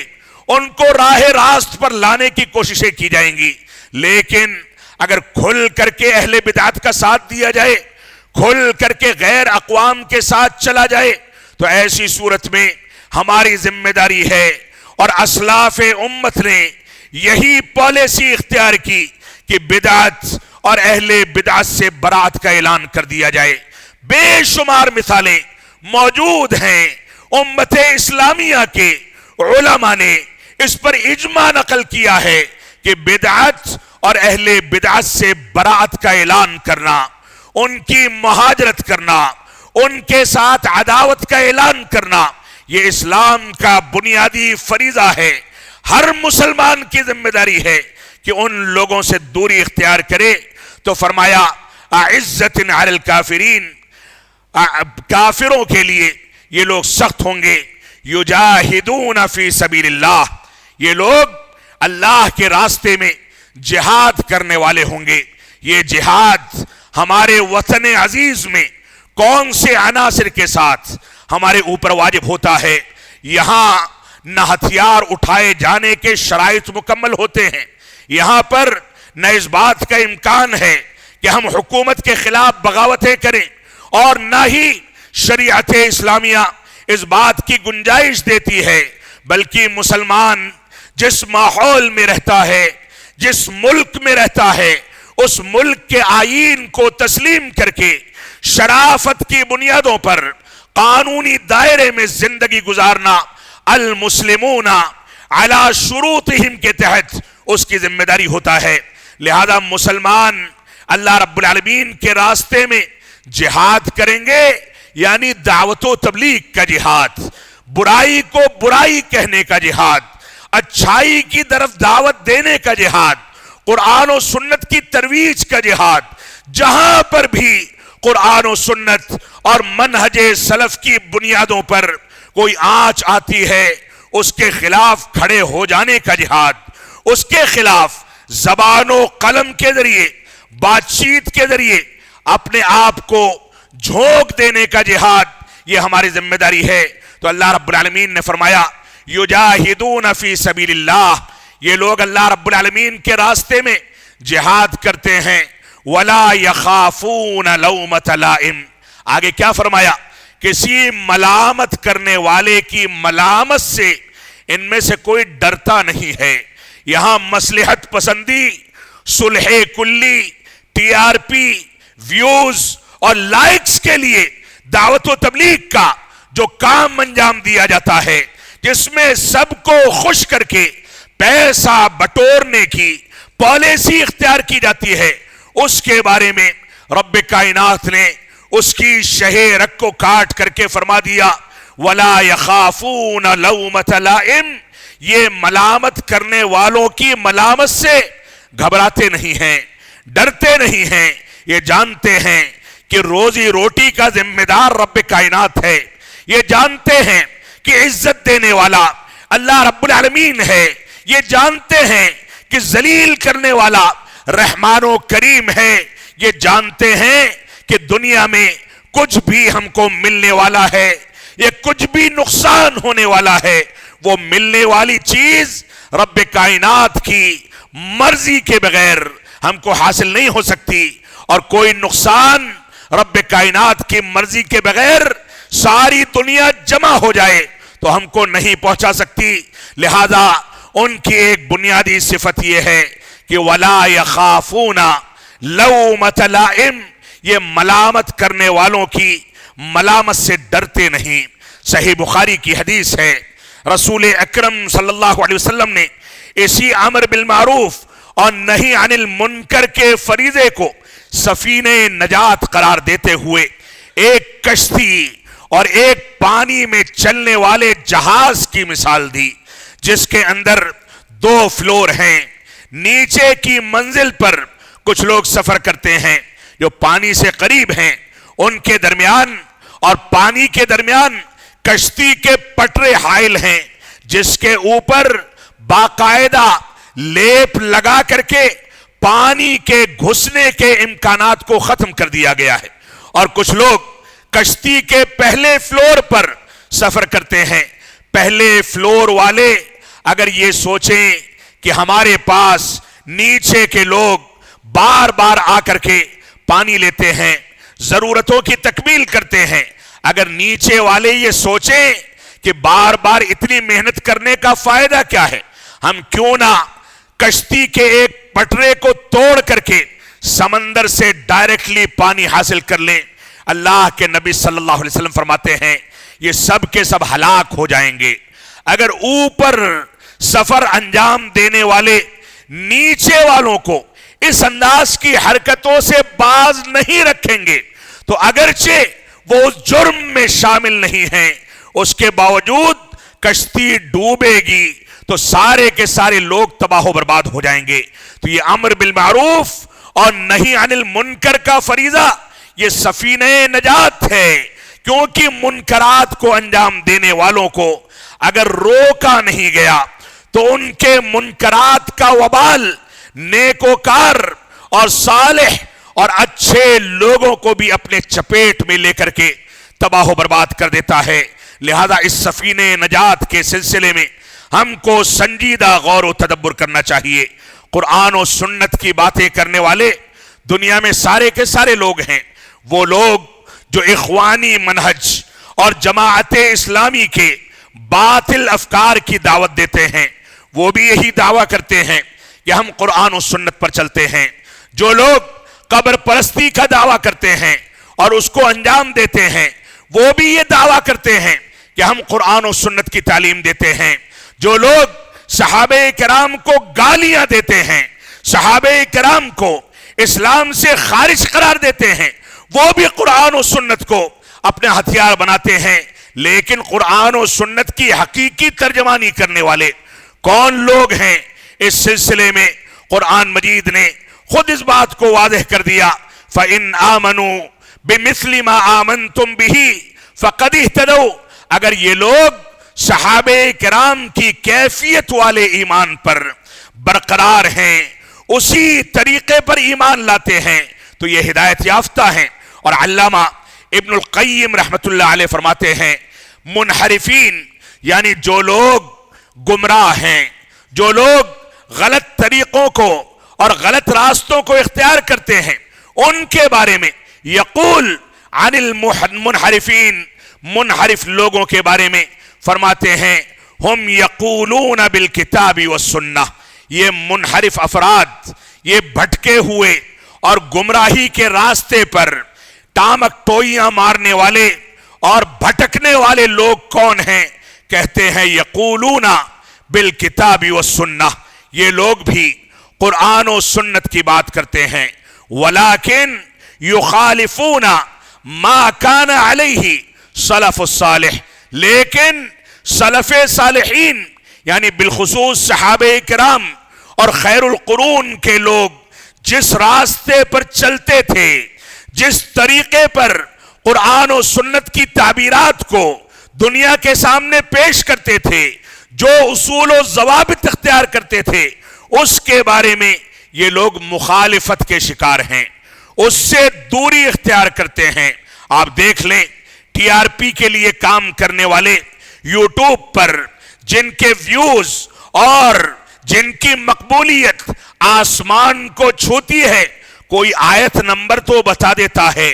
ان کو راہ راست پر لانے کی کوششیں کی جائیں گی، لیکن اگر کھل کر کے اہل بدعت کا ساتھ دیا جائے، کھل کر کے غیر اقوام کے ساتھ چلا جائے، تو ایسی صورت میں ہماری ذمہ داری ہے، اور اسلاف امت نے یہی پالیسی اختیار کی کہ بدعت اور اہل بدعت سے برات کا اعلان کر دیا جائے۔ بے شمار مثالیں موجود ہیں، امت اسلامیہ کے علماء نے اس پر اجماع نقل کیا ہے کہ بدعت اور اہل بدعت سے برات کا اعلان کرنا، ان کی مہاجرت کرنا، ان کے ساتھ عداوت کا اعلان کرنا، یہ اسلام کا بنیادی فریضہ ہے۔ ہر مسلمان کی ذمہ داری ہے کہ ان لوگوں سے دوری اختیار کرے۔ تو فرمایا اعزت علی الکافرین، کافروں کے لیے یہ لوگ سخت ہوں گے، یجاہدون فی سبیل اللہ، یہ لوگ اللہ کے راستے میں جہاد کرنے والے ہوں گے۔ یہ جہاد ہمارے وطن عزیز میں کون سے عناصر کے ساتھ ہمارے اوپر واجب ہوتا ہے؟ یہاں نہ ہتھیار اٹھائے جانے کے شرائط مکمل ہوتے ہیں، یہاں پر نہ اس بات کا امکان ہے کہ ہم حکومت کے خلاف بغاوتیں کریں، اور نہ ہی شریعت اسلامیہ اس بات کی گنجائش دیتی ہے، بلکہ مسلمان جس ماحول میں رہتا ہے، جس ملک میں رہتا ہے، اس ملک کے آئین کو تسلیم کر کے شرافت کی بنیادوں پر قانونی دائرے میں زندگی گزارنا، المسلمون علی شروطہم کے تحت اس کی ذمہ داری ہوتا ہے۔ لہذا مسلمان اللہ رب العالمین کے راستے میں جہاد کریں گے، یعنی دعوت و تبلیغ کا جہاد، برائی کو برائی کہنے کا جہاد، اچھائی کی طرف دعوت دینے کا جہاد، قرآن و سنت کی ترویج کا جہاد۔ جہاں پر بھی قرآن و سنت اور منہج سلف کی بنیادوں پر کوئی آنچ آتی ہے، اس کے خلاف کھڑے ہو جانے کا جہاد، اس کے خلاف زبان و قلم کے ذریعے، بات چیت کے ذریعے اپنے آپ کو جھونک دینے کا جہاد، یہ ہماری ذمہ داری ہے۔ تو اللہ رب العالمین نے فرمایا یجاہدون فی سبیل اللہ، یہ لوگ اللہ رب العالمین کے راستے میں جہاد کرتے ہیں، ولا یخافون لومۃ لائم۔ آگے کیا فرمایا؟ کسی ملامت کرنے والے کی ملامت سے ان میں سے کوئی ڈرتا نہیں ہے۔ یہاں مصلحت پسندی، صلح کلی، ٹی آر پی، ویوز اور لائکس کے لیے دعوت و تبلیغ کا جو کام انجام دیا جاتا ہے، جس میں سب کو خوش کر کے پیسہ بٹورنے کی پالیسی اختیار کی جاتی ہے، اس کے بارے میں رب کائنات نے اس کی شہ رگ کو کاٹ کر کے فرما دیا وَلَا يَخَافُونَ لَوْمَةَ لَائِمٍ، یہ ملامت کرنے والوں کی ملامت سے گھبراتے نہیں ہیں، ڈرتے نہیں ہیں، یہ جانتے ہیں کہ روزی روٹی کا ذمہ دار رب کائنات ہے، یہ جانتے ہیں کہ عزت دینے والا اللہ رب العالمین ہے، یہ جانتے ہیں کہ ذلیل کرنے والا رحمان و کریم ہے، یہ جانتے ہیں کہ دنیا میں کچھ بھی ہم کو ملنے والا ہے، یہ کچھ بھی نقصان ہونے والا ہے، وہ ملنے والی چیز رب کائنات کی مرضی کے بغیر ہم کو حاصل نہیں ہو سکتی، اور کوئی نقصان رب کائنات کی مرضی کے بغیر ساری دنیا جمع ہو جائے تو ہم کو نہیں پہنچا سکتی۔ لہذا ان کی ایک بنیادی صفت یہ ہے کہ وَلَا يَخَافُونَ لَوْمَةَ لَائِمٍ، یہ ملامت کرنے والوں کی ملامت سے ڈرتے نہیں۔ صحیح بخاری کی حدیث ہے، رسول اکرم صلی اللہ علیہ وسلم نے اسی امر بالمعروف اور نہی عن المنکر کے فریضے کو سفینہ نجات قرار دیتے ہوئے ایک کشتی اور ایک پانی میں چلنے والے جہاز کی مثال دی جس کے اندر 2 فلور ہیں. نیچے کی منزل پر کچھ لوگ سفر کرتے ہیں جو پانی سے قریب ہیں، ان کے درمیان اور پانی کے درمیان کشتی کے پٹرے حائل ہیں جس کے اوپر باقاعدہ لیپ لگا کر کے پانی کے گھسنے کے امکانات کو ختم کر دیا گیا ہے. اور کچھ لوگ کشتی کے پہلے فلور پر سفر کرتے ہیں. پہلے فلور والے اگر یہ سوچیں کہ ہمارے پاس نیچے کے لوگ بار بار آ کر کے پانی لیتے ہیں، ضرورتوں کی تکمیل کرتے ہیں، اگر نیچے والے یہ سوچیں کہ بار بار اتنی محنت کرنے کا فائدہ کیا ہے، ہم کیوں نہ کشتی کے ایک پٹرے کو توڑ کر کے سمندر سے ڈائریکٹلی پانی حاصل کر لیں. اللہ کے نبی صلی اللہ علیہ وسلم فرماتے ہیں یہ سب کے سب ہلاک ہو جائیں گے. اگر اوپر سفر انجام دینے والے نیچے والوں کو اس انداز کی حرکتوں سے باز نہیں رکھیں گے تو اگرچہ وہ اس جرم میں شامل نہیں ہیں، اس کے باوجود کشتی ڈوبے گی تو سارے کے سارے لوگ تباہ و برباد ہو جائیں گے. تو یہ امر بالمعروف اور نہی عن المنکر کا فریضہ یہ سفینہ نجات ہے، کیونکہ منکرات کو انجام دینے والوں کو اگر روکا نہیں گیا تو ان کے منکرات کا وبال نیکوکار اور صالح اور اچھے لوگوں کو بھی اپنے چپیٹ میں لے کر کے تباہ و برباد کر دیتا ہے. لہذا اس سفینہ نجات کے سلسلے میں ہم کو سنجیدہ غور و تدبر کرنا چاہیے. قرآن و سنت کی باتیں کرنے والے دنیا میں سارے کے سارے لوگ ہیں. وہ لوگ جو اخوانی منہج اور جماعت اسلامی کے باطل افکار کی دعوت دیتے ہیں وہ بھی یہی دعویٰ کرتے ہیں کہ ہم قرآن و سنت پر چلتے ہیں. جو لوگ قبر پرستی کا دعویٰ کرتے ہیں اور اس کو انجام دیتے ہیں وہ بھی یہ دعویٰ کرتے ہیں کہ ہم قرآن و سنت کی تعلیم دیتے ہیں. جو لوگ صحابہ کرام کو گالیاں دیتے ہیں، صحابہ کرام کو اسلام سے خارج قرار دیتے ہیں، وہ بھی قرآن و سنت کو اپنے ہتھیار بناتے ہیں. لیکن قرآن و سنت کی حقیقی ترجمانی کرنے والے کون لوگ ہیں؟ اس سلسلے میں قرآن مجید نے خود اس بات کو واضح کر دیا. فَإِنْ آمَنُوا بِمِثْلِ مَا آمَنْتُمْ بِهِ فَقَدْ اهْتَدَوْا. اگر یہ لوگ صحابہ کرام کی کیفیت والے ایمان پر برقرار ہیں، اسی طریقے پر ایمان لاتے ہیں تو یہ ہدایت یافتہ ہیں. اور علامہ ابن القیم رحمت اللہ علیہ فرماتے ہیں منحرفین یعنی جو لوگ گمراہ ہیں، جو لوگ غلط طریقوں کو اور غلط راستوں کو اختیار کرتے ہیں، ان کے بارے میں یقول عن المنحرفین، منحرف لوگوں کے بارے میں فرماتے ہیں ہم یقولون بالکتاب والسنہ. یہ منحرف افراد، یہ بھٹکے ہوئے اور گمراہی کے راستے پر ٹامک ٹوئیاں مارنے والے اور بھٹکنے والے لوگ کون ہیں؟ کہتے ہیں یقولون بالکتاب والسنہ. یہ لوگ بھی قرآن و سنت کی بات کرتے ہیں، ولیکن یخالفون ما کان علیہ سلف الصالح. لیکن سلف صالحین یعنی بالخصوص صحابہ کرام اور خیر القرون کے لوگ جس راستے پر چلتے تھے، جس طریقے پر قرآن و سنت کی تعبیرات کو دنیا کے سامنے پیش کرتے تھے، جو اصول و ضوابط اختیار کرتے تھے، اس کے بارے میں یہ لوگ مخالفت کے شکار ہیں، اس سے دوری اختیار کرتے ہیں. آپ دیکھ لیں ٹی آر پی کے لیے کام کرنے والے یوٹیوب پر جن کے ویوز اور جن کی مقبولیت آسمان کو چھوتی ہے، کوئی آیت نمبر تو بتا دیتا ہے،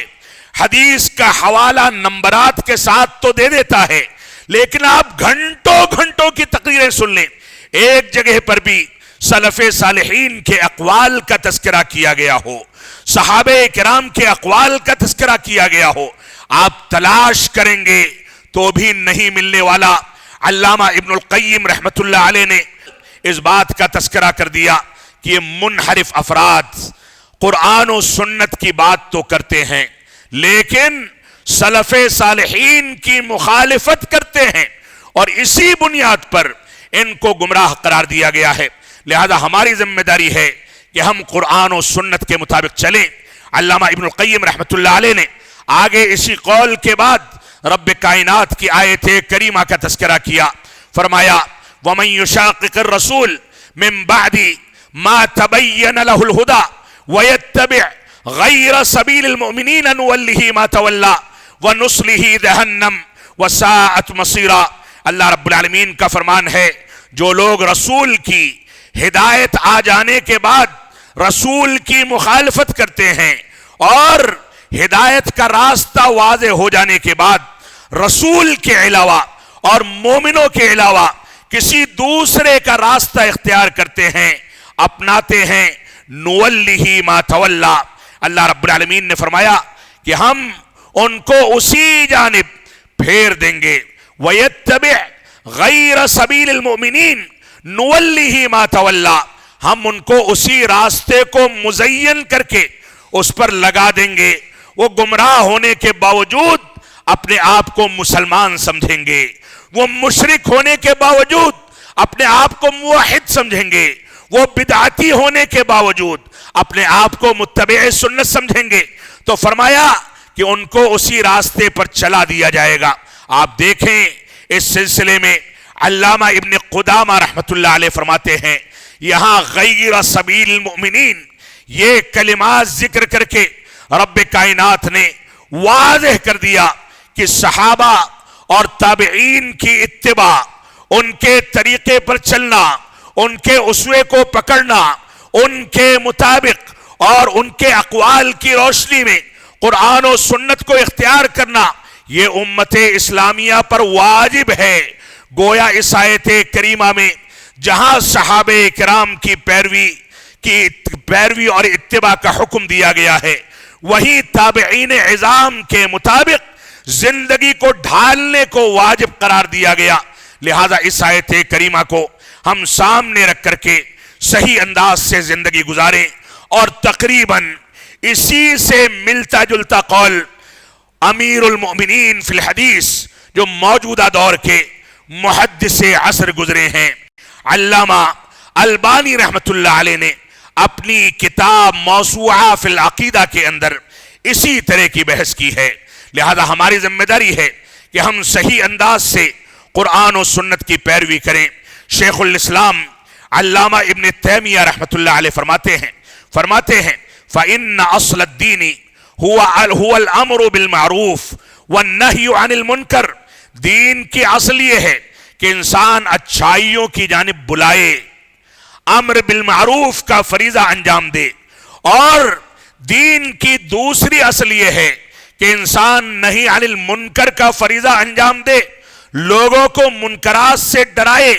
حدیث کا حوالہ نمبرات کے ساتھ تو دے دیتا ہے، لیکن آپ گھنٹوں گھنٹوں کی تقریریں سن لیں، ایک جگہ پر بھی سلف صالحین کے اقوال کا تذکرہ کیا گیا ہو، صحابہ کرام کے اقوال کا تذکرہ کیا گیا ہو، آپ تلاش کریں گے تو بھی نہیں ملنے والا. علامہ ابن القیم رحمت اللہ علیہ نے اس بات کا تذکرہ کر دیا کہ یہ منحرف افراد قرآن و سنت کی بات تو کرتے ہیں لیکن سلف صالحین کی مخالفت کرتے ہیں اور اسی بنیاد پر ان کو گمراہ قرار دیا گیا ہے۔ لہذا ہماری ذمہ داری ہے کہ ہم قرآن و سنت کے مطابق چلیں۔ علامہ ابن القیم رحمۃ اللہ علیہ نے آگے اسی قول کے بعد رب کائنات کی آیت کریمہ کا تذکرہ کیا، فرمایا وَمَن يُشَاقِقِ الرَّسُولِ مِن بَعْدِ مَا تَبَيَّنَ لَهُ الْهُدَى وَيَتَّبِعْ غَيْرَ سَبِيلِ الْمُؤْمِنِينَ نُوَلِّهِ مَا تَوَلَّى وَنُصْلِهِ جَهَنَّمَ وَسَاءَتْ مَصِيرًا۔ اللہ رب العالمین کا فرمان ہے، جو لوگ رسول کی ہدایت آ جانے کے بعد رسول کی مخالفت کرتے ہیں اور ہدایت کا راستہ واضح ہو جانے کے بعد رسول کے علاوہ اور مومنوں کے علاوہ کسی دوسرے کا راستہ اختیار کرتے ہیں، اپناتے ہیں، نُوَلِّهِ مَا تَوَلَّى، اللہ رب العالمین نے فرمایا کہ ہم ان کو اسی جانب پھیر دیں گے۔ وَيَتَّبِعْ غَيْرَ سَبِيلِ الْمُؤْمِنِينَ نُوَلِّهِ مَا تَوَلَّى، ہم ان کو اسی راستے کو مزین کر کے اس پر لگا دیں گے۔ وہ گمراہ ہونے کے باوجود اپنے آپ کو مسلمان سمجھیں گے، وہ مشرک ہونے کے باوجود اپنے آپ کو موحد سمجھیں گے، وہ بدعتی ہونے کے باوجود اپنے آپ کو متبع سنت سمجھیں گے۔ تو فرمایا کہ ان کو اسی راستے پر چلا دیا جائے گا۔ آپ دیکھیں اس سلسلے میں علامہ ابن قدامہ رحمۃ اللہ علیہ فرماتے ہیں، یہاں غیر سبیل المؤمنین یہ کلمات ذکر کر کے رب کائنات نے واضح کر دیا کہ صحابہ اور تابعین کی اتباع، ان کے طریقے پر چلنا، ان کے اسوے کو پکڑنا، ان کے مطابق اور ان کے اقوال کی روشنی میں قرآن و سنت کو اختیار کرنا، یہ امت اسلامیہ پر واجب ہے۔ گویا اس آیت کریمہ میں جہاں صحابہ کرام کی پیروی اور اتباع کا حکم دیا گیا ہے، وہیں تابعین عظام کے مطابق زندگی کو ڈھالنے کو واجب قرار دیا گیا۔ لہذا اس آیت کریمہ کو ہم سامنے رکھ کر کے صحیح انداز سے زندگی گزاریں، اور تقریباً اسی سے ملتا جلتا قول امیر المؤمنین فی الحدیث جو موجودہ دور کے محدث عصر گزرے ہیں علامہ البانی رحمت اللہ علیہ نے اپنی کتاب موسوعہ فی العقیدہ کے اندر اسی طرح کی بحث کی ہے۔ لہذا ہماری ذمہ داری ہے کہ ہم صحیح انداز سے قرآن و سنت کی پیروی کریں۔ شیخ الاسلام علامہ ابن تیمیہ رحمت اللہ علیہ فرماتے ہیں فَإِنَّ أَصْلَ الدِّينِ هو الْأَمْرُ بِالْمَعْرُوفِ وَالنَّهْيُ عَنِ الْمُنْكَرِ، دین کی اصل یہ ہے کہ انسان اچھائیوں کی جانب بلائے، امر بالمعروف کا فریضہ انجام دے، اور دین کی دوسری اصل یہ ہے کہ انسان نہی عن المنکر کا فریضہ انجام دے، لوگوں کو منکرات سے ڈرائے،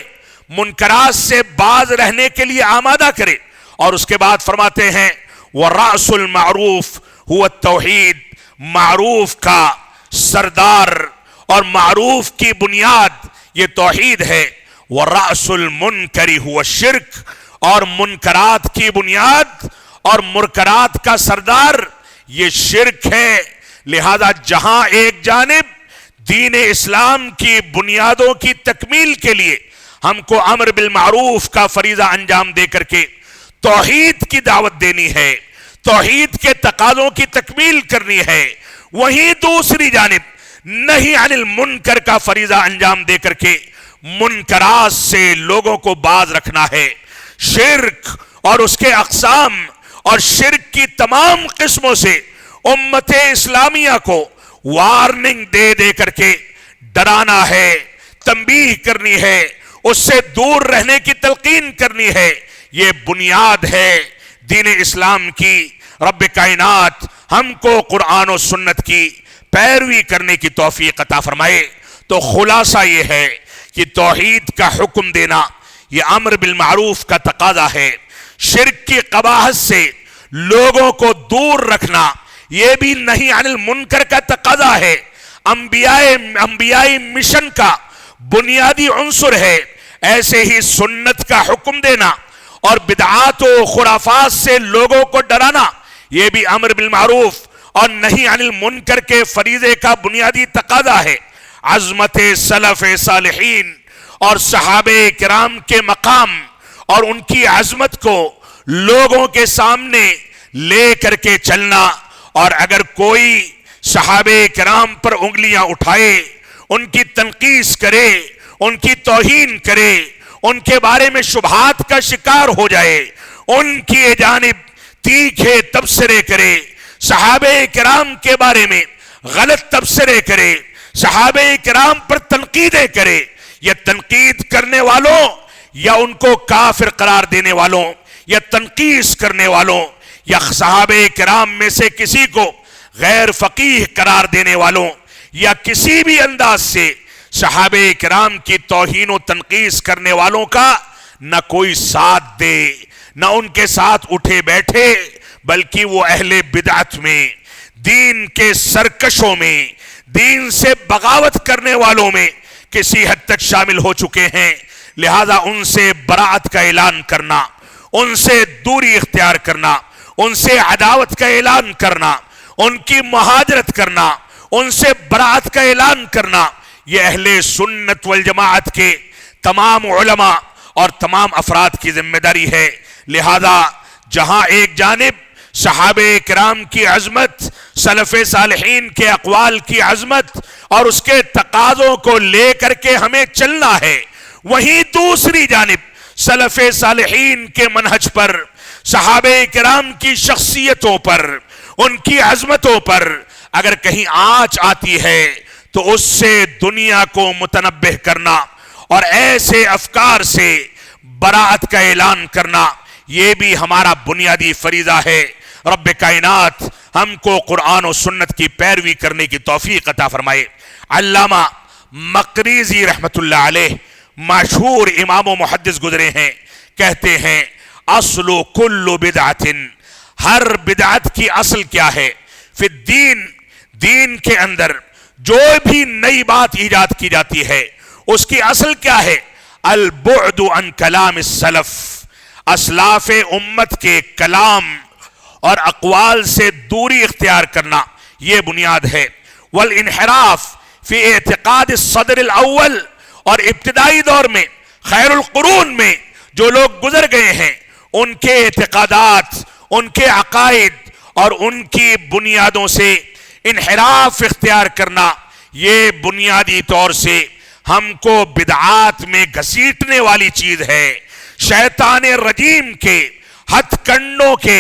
منکرات سے باز رہنے کے لیے آمادہ کرے۔ اور اس کے بعد فرماتے ہیں وَرَأْسُ الْمَعْرُوفِ هُوَ التَّوْحِيدُ، معروف کا سردار اور معروف کی بنیاد یہ توحید ہے۔ وَرَأْسُ الْمُنْكَرِ هُوَ الشِّرْكُ، اور منکرات کی بنیاد اور منکرات کا سردار یہ شرک ہے۔ لہذا جہاں ایک جانب دین اسلام کی بنیادوں کی تکمیل کے لیے ہم کو امر بالمعروف کا فریضہ انجام دے کر کے توحید کی دعوت دینی ہے، توحید کے تقاضوں کی تکمیل کرنی ہے، وہیں دوسری جانب نہی عن المنکر کا فریضہ انجام دے کر کے منکرات سے لوگوں کو باز رکھنا ہے۔ شرک اور اس کے اقسام اور شرک کی تمام قسموں سے امت اسلامیہ کو وارننگ دے دے کر کے ڈرانا ہے، تنبیہ کرنی ہے، اس سے دور رہنے کی تلقین کرنی ہے۔ یہ بنیاد ہے دین اسلام کی۔ رب کائنات ہم کو قرآن و سنت کی پیروی کرنے کی توفیق عطا فرمائے۔ تو خلاصہ یہ ہے کہ توحید کا حکم دینا یہ امر بالمعروف کا تقاضا ہے، شرک کی قباحت سے لوگوں کو دور رکھنا یہ بھی نہی عن المنکر کا تقاضا ہے، انبیائی مشن کا بنیادی عنصر ہے۔ ایسے ہی سنت کا حکم دینا اور بدعات و خرافات سے لوگوں کو ڈرانا یہ بھی امر بالمعروف اور نہیں عن المنکر کے فریضے کا بنیادی تقاضا ہے عظمت سلف صالحین اور صحابہ کرام کے مقام اور ان کی عظمت کو لوگوں کے سامنے لے کر کے چلنا. اور اگر کوئی صحابہ کرام پر انگلیاں اٹھائے، ان کی تنقیص کرے، ان کی توہین کرے، ان کے بارے میں شبہات کا شکار ہو جائے، ان کی جانب تیکھے تبصرے کرے، صحابہ کرام کے بارے میں غلط تبصرے کرے، صحابہ کرام پر تنقیدیں کرے، یا تنقید کرنے والوں یا ان کو کافر قرار دینے والوں یا تنقیص کرنے والوں یا صحابہ کرام میں سے کسی کو غیر فقیہ قرار دینے والوں یا کسی بھی انداز سے صحابہ کرام کی توہین و تنقیص کرنے والوں کا نہ کوئی ساتھ دے، نہ ان کے ساتھ اٹھے بیٹھے، بلکہ وہ اہل بدعت میں، دین کے سرکشوں میں، دین سے بغاوت کرنے والوں میں کسی حد تک شامل ہو چکے ہیں. لہذا ان سے براءت کا اعلان کرنا، ان سے دوری اختیار کرنا، ان سے عداوت کا اعلان کرنا، ان کی مہاجرت کرنا، ان سے براءت کا اعلان کرنا، یہ اہل سنت والجماعت کے تمام علماء اور تمام افراد کی ذمہ داری ہے. لہذا جہاں ایک جانب صحابہ کرام کی عظمت، سلف صالحین کے اقوال کی عظمت اور اس کے تقاضوں کو لے کر کے ہمیں چلنا ہے، وہیں دوسری جانب سلف صالحین کے منہج پر، صحابہ کرام کی شخصیتوں پر، ان کی عظمتوں پر اگر کہیں آنچ آتی ہے تو اس سے دنیا کو متنبہ کرنا اور ایسے افکار سے براءت کا اعلان کرنا، یہ بھی ہمارا بنیادی فریضہ ہے. رب کائنات ہم کو قرآن و سنت کی پیروی کرنے کی توفیق عطا فرمائے. علامہ مقریزی رحمت اللہ علیہ مشہور امام و محدث گزرے ہیں، کہتے ہیں اصل کل بدعت، ہر بدعت کی اصل کیا ہے؟ فی الدین، دین کے اندر جو بھی نئی بات ایجاد کی جاتی ہے اس کی اصل کیا ہے؟ البعد عن کلام السلف، اسلاف امت کے کلام اور اقوال سے دوری اختیار کرنا، یہ بنیاد ہے. والانحراف فی اعتقاد الصدر الاول، اور ابتدائی دور میں خیر القرون میں جو لوگ گزر گئے ہیں ان کے اعتقادات، ان کے عقائد اور ان کی بنیادوں سے انحراف اختیار کرنا، یہ بنیادی طور سے ہم کو بدعات میں گھسیٹنے والی چیز ہے، شیطان رجیم کے ہتھ کنڈوں کے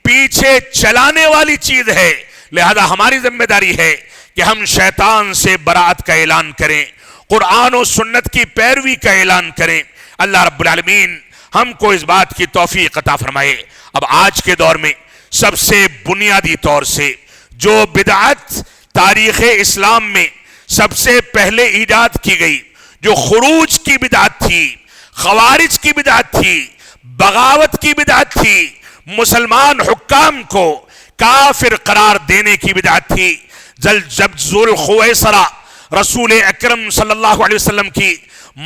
پیچھے چلانے والی چیز ہے. لہذا ہماری ذمہ داری ہے کہ ہم شیطان سے براءت کا اعلان کریں، قرآن و سنت کی پیروی کا اعلان کریں. اللہ رب العالمین ہم کو اس بات کی توفیق عطا فرمائے. اب آج کے دور میں سب سے بنیادی طور سے جو بدعت تاریخ اسلام میں سب سے پہلے ایجاد کی گئی، جو خروج کی بدعت تھی، خوارج کی بدعت تھی، بغاوت کی بدعت تھی، مسلمان حکام کو کافر قرار دینے کی بدعت تھی. جب ذوالخویسرہ رسول اکرم صلی اللہ علیہ وسلم کی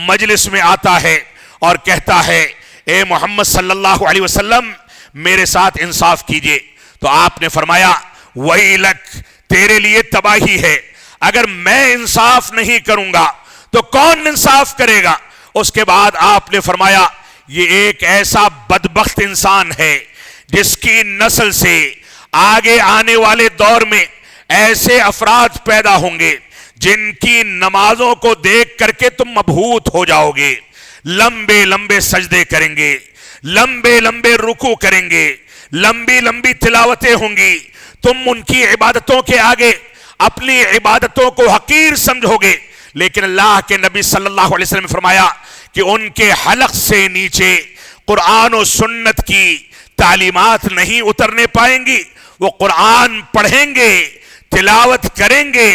مجلس میں آتا ہے اور کہتا ہے اے محمد صلی اللہ علیہ وسلم میرے ساتھ انصاف کیجئے، تو آپ نے فرمایا ویلک، تیرے لیے تباہی ہے، اگر میں انصاف نہیں کروں گا تو کون انصاف کرے گا؟ اس کے بعد آپ نے فرمایا یہ ایک ایسا بدبخت انسان ہے جس کی نسل سے آگے آنے والے دور میں ایسے افراد پیدا ہوں گے جن کی نمازوں کو دیکھ کر کے تم مبہوت ہو جاؤ گے، لمبے لمبے سجدے کریں گے، لمبے لمبے رکوع کریں گے، لمبی لمبی تلاوتیں ہوں گی، تم ان کی عبادتوں کے آگے اپنی عبادتوں کو حقیر سمجھو گے. لیکن اللہ کے نبی صلی اللہ علیہ وسلم نے فرمایا کہ ان کے حلق سے نیچے قرآن و سنت کی تعلیمات نہیں اترنے پائیں گی. وہ قرآن پڑھیں گے، تلاوت کریں گے،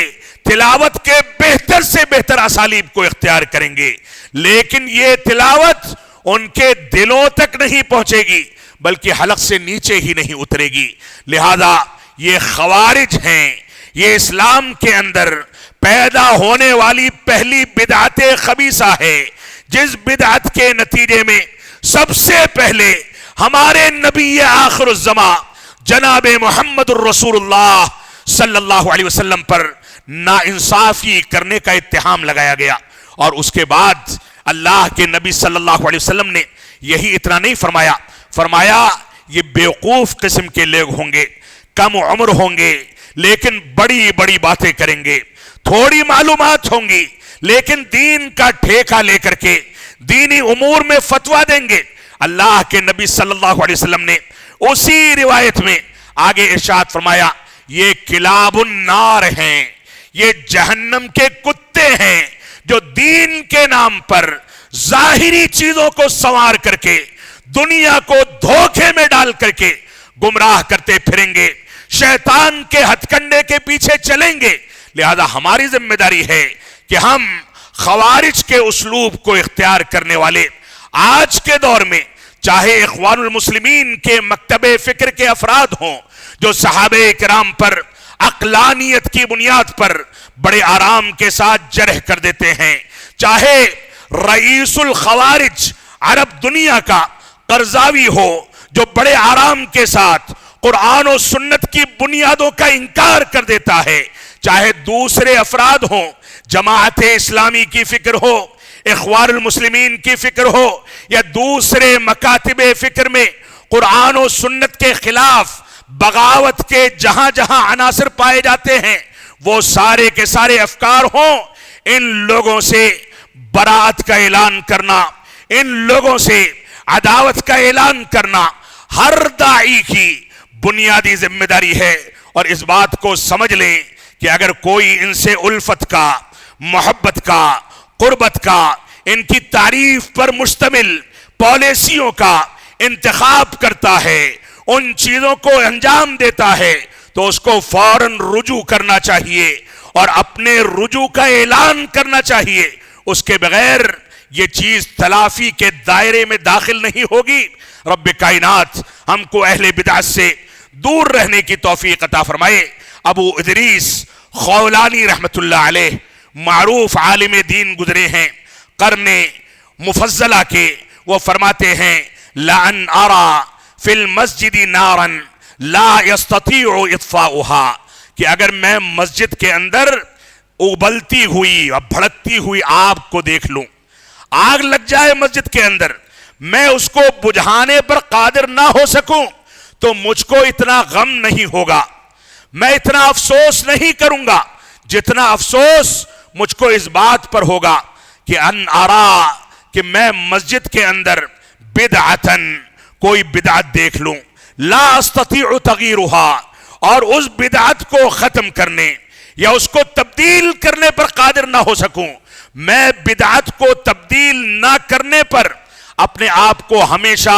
تلاوت کے بہتر سے بہتر اسالیب کو اختیار کریں گے، لیکن یہ تلاوت ان کے دلوں تک نہیں پہنچے گی بلکہ حلق سے نیچے ہی نہیں اترے گی. لہذا یہ خوارج ہیں، یہ اسلام کے اندر پیدا ہونے والی پہلی بدعت خبیثہ ہے، جس بدعت کے نتیجے میں سب سے پہلے ہمارے نبی آخر الزمان جناب محمد الرسول اللہ صلی اللہ علیہ وسلم پر ناانصافی کرنے کا اتہام لگایا گیا، اور اس کے بعد اللہ کے نبی صلی اللہ علیہ وسلم نے یہی اتنا نہیں فرمایا، فرمایا یہ بیوقوف قسم کے لوگ ہوں گے، کم عمر ہوں گے لیکن بڑی بڑی باتیں کریں گے، تھوڑی معلومات ہوں گی لیکن دین کا ٹھیکہ لے کر کے دینی امور میں فتویٰ دیں گے۔ اللہ کے نبی صلی اللہ علیہ وسلم نے اسی روایت میں آگے ارشاد فرمایا یہ کلاب النار ہیں، یہ جہنم کے کتے ہیں جو دین کے نام پر ظاہری چیزوں کو سنوار کر کے دنیا کو دھوکے میں ڈال کر کے گمراہ کرتے پھریں گے، شیطان کے ہتھ کنڈے کے پیچھے چلیں گے۔ لہذا ہماری ذمہ داری ہے کہ ہم خوارج کے اسلوب کو اختیار کرنے والے آج کے دور میں چاہے اخوان المسلمین کے مکتب فکر کے افراد ہوں جو صحابہ کرام پر عقلانیت کی بنیاد پر بڑے آرام کے ساتھ جرح کر دیتے ہیں، چاہے رئیس الخوارج عرب دنیا کا قرضاوی ہو جو بڑے آرام کے ساتھ قرآن و سنت کی بنیادوں کا انکار کر دیتا ہے، چاہے دوسرے افراد ہوں، جماعت اسلامی کی فکر ہو، اخوان المسلمین کی فکر ہو، یا دوسرے مکاتب فکر میں قرآن و سنت کے خلاف بغاوت کے جہاں جہاں عناصر پائے جاتے ہیں، وہ سارے کے سارے افکار ہوں، ان لوگوں سے براءت کا اعلان کرنا، ان لوگوں سے عداوت کا اعلان کرنا ہر داعی کی بنیادی ذمہ داری ہے۔ اور اس بات کو سمجھ لیں کہ اگر کوئی ان سے الفت کا، محبت کا، قربت کا، ان کی تعریف پر مشتمل پالیسیوں کا انتخاب کرتا ہے، ان چیزوں کو انجام دیتا ہے، تو اس کو فوراً رجوع کرنا چاہیے اور اپنے رجوع کا اعلان کرنا چاہیے۔ اس کے بغیر یہ چیز تلافی کے دائرے میں داخل نہیں ہوگی۔ رب کائنات ہم کو اہل بدعت سے دور رہنے کی توفیق عطا فرمائے۔ ابو ادریس خولانی رحمت اللہ علیہ معروف عالم دین گزرے ہیں قرن مفضلہ کے، وہ فرماتے ہیں لَأَنْ أَرَى فِي الْمَسْجِدِ نَارًا لَا يَسْتَطِيعُ اطفاؤها، کہ اگر میں مسجد کے اندر ابلتی ہوئی اور بھڑکتی ہوئی آگ کو دیکھ لوں، آگ لگ جائے مسجد کے اندر، میں اس کو بجھانے پر قادر نہ ہو سکوں تو مجھ کو اتنا غم نہیں ہوگا، میں اتنا افسوس نہیں کروں گا جتنا افسوس مجھ کو اس بات پر ہوگا کہ ان ارا، کہ میں مسجد کے اندر بدعتن، کوئی بدعت دیکھ لوں، لا استطیع تغییرها، اور اس بدعت کو ختم کرنے یا اس کو تبدیل کرنے پر قادر نہ ہو سکوں، میں بدعت کو تبدیل نہ کرنے پر اپنے آپ کو ہمیشہ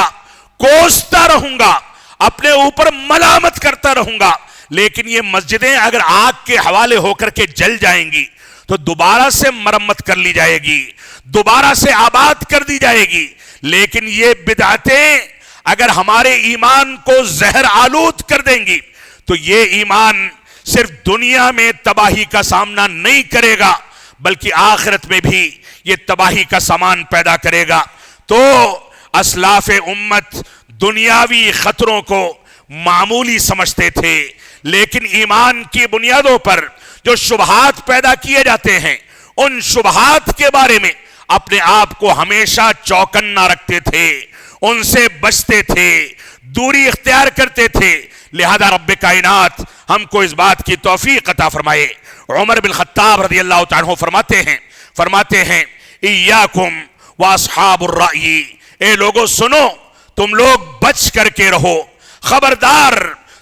کوستا رہوں گا، اپنے اوپر ملامت کرتا رہوں گا۔ لیکن یہ مسجدیں اگر آگ کے حوالے ہو کر کے جل جائیں گی تو دوبارہ سے مرمت کر لی جائے گی، دوبارہ سے آباد کر دی جائے گی، لیکن یہ بدعتیں اگر ہمارے ایمان کو زہر آلود کر دیں گی تو یہ ایمان صرف دنیا میں تباہی کا سامنا نہیں کرے گا بلکہ آخرت میں بھی یہ تباہی کا سامان پیدا کرے گا۔ تو اسلاف امت دنیاوی خطروں کو معمولی سمجھتے تھے، لیکن ایمان کی بنیادوں پر جو شبہات پیدا کیے جاتے ہیں ان شبہات کے بارے میں اپنے آپ کو ہمیشہ چوکنا رکھتے تھے، ان سے بچتے تھے، دوری اختیار کرتے تھے۔ لہذا رب کائنات ہم کو اس بات کی توفیق عطا فرمائے۔ عمر بن خطاب رضی اللہ تعالیٰ فرماتے ہیں ایاکم واصحاب الرأی، اے لوگوں سنو، تم لوگ بچ کر کے رہو، خبردار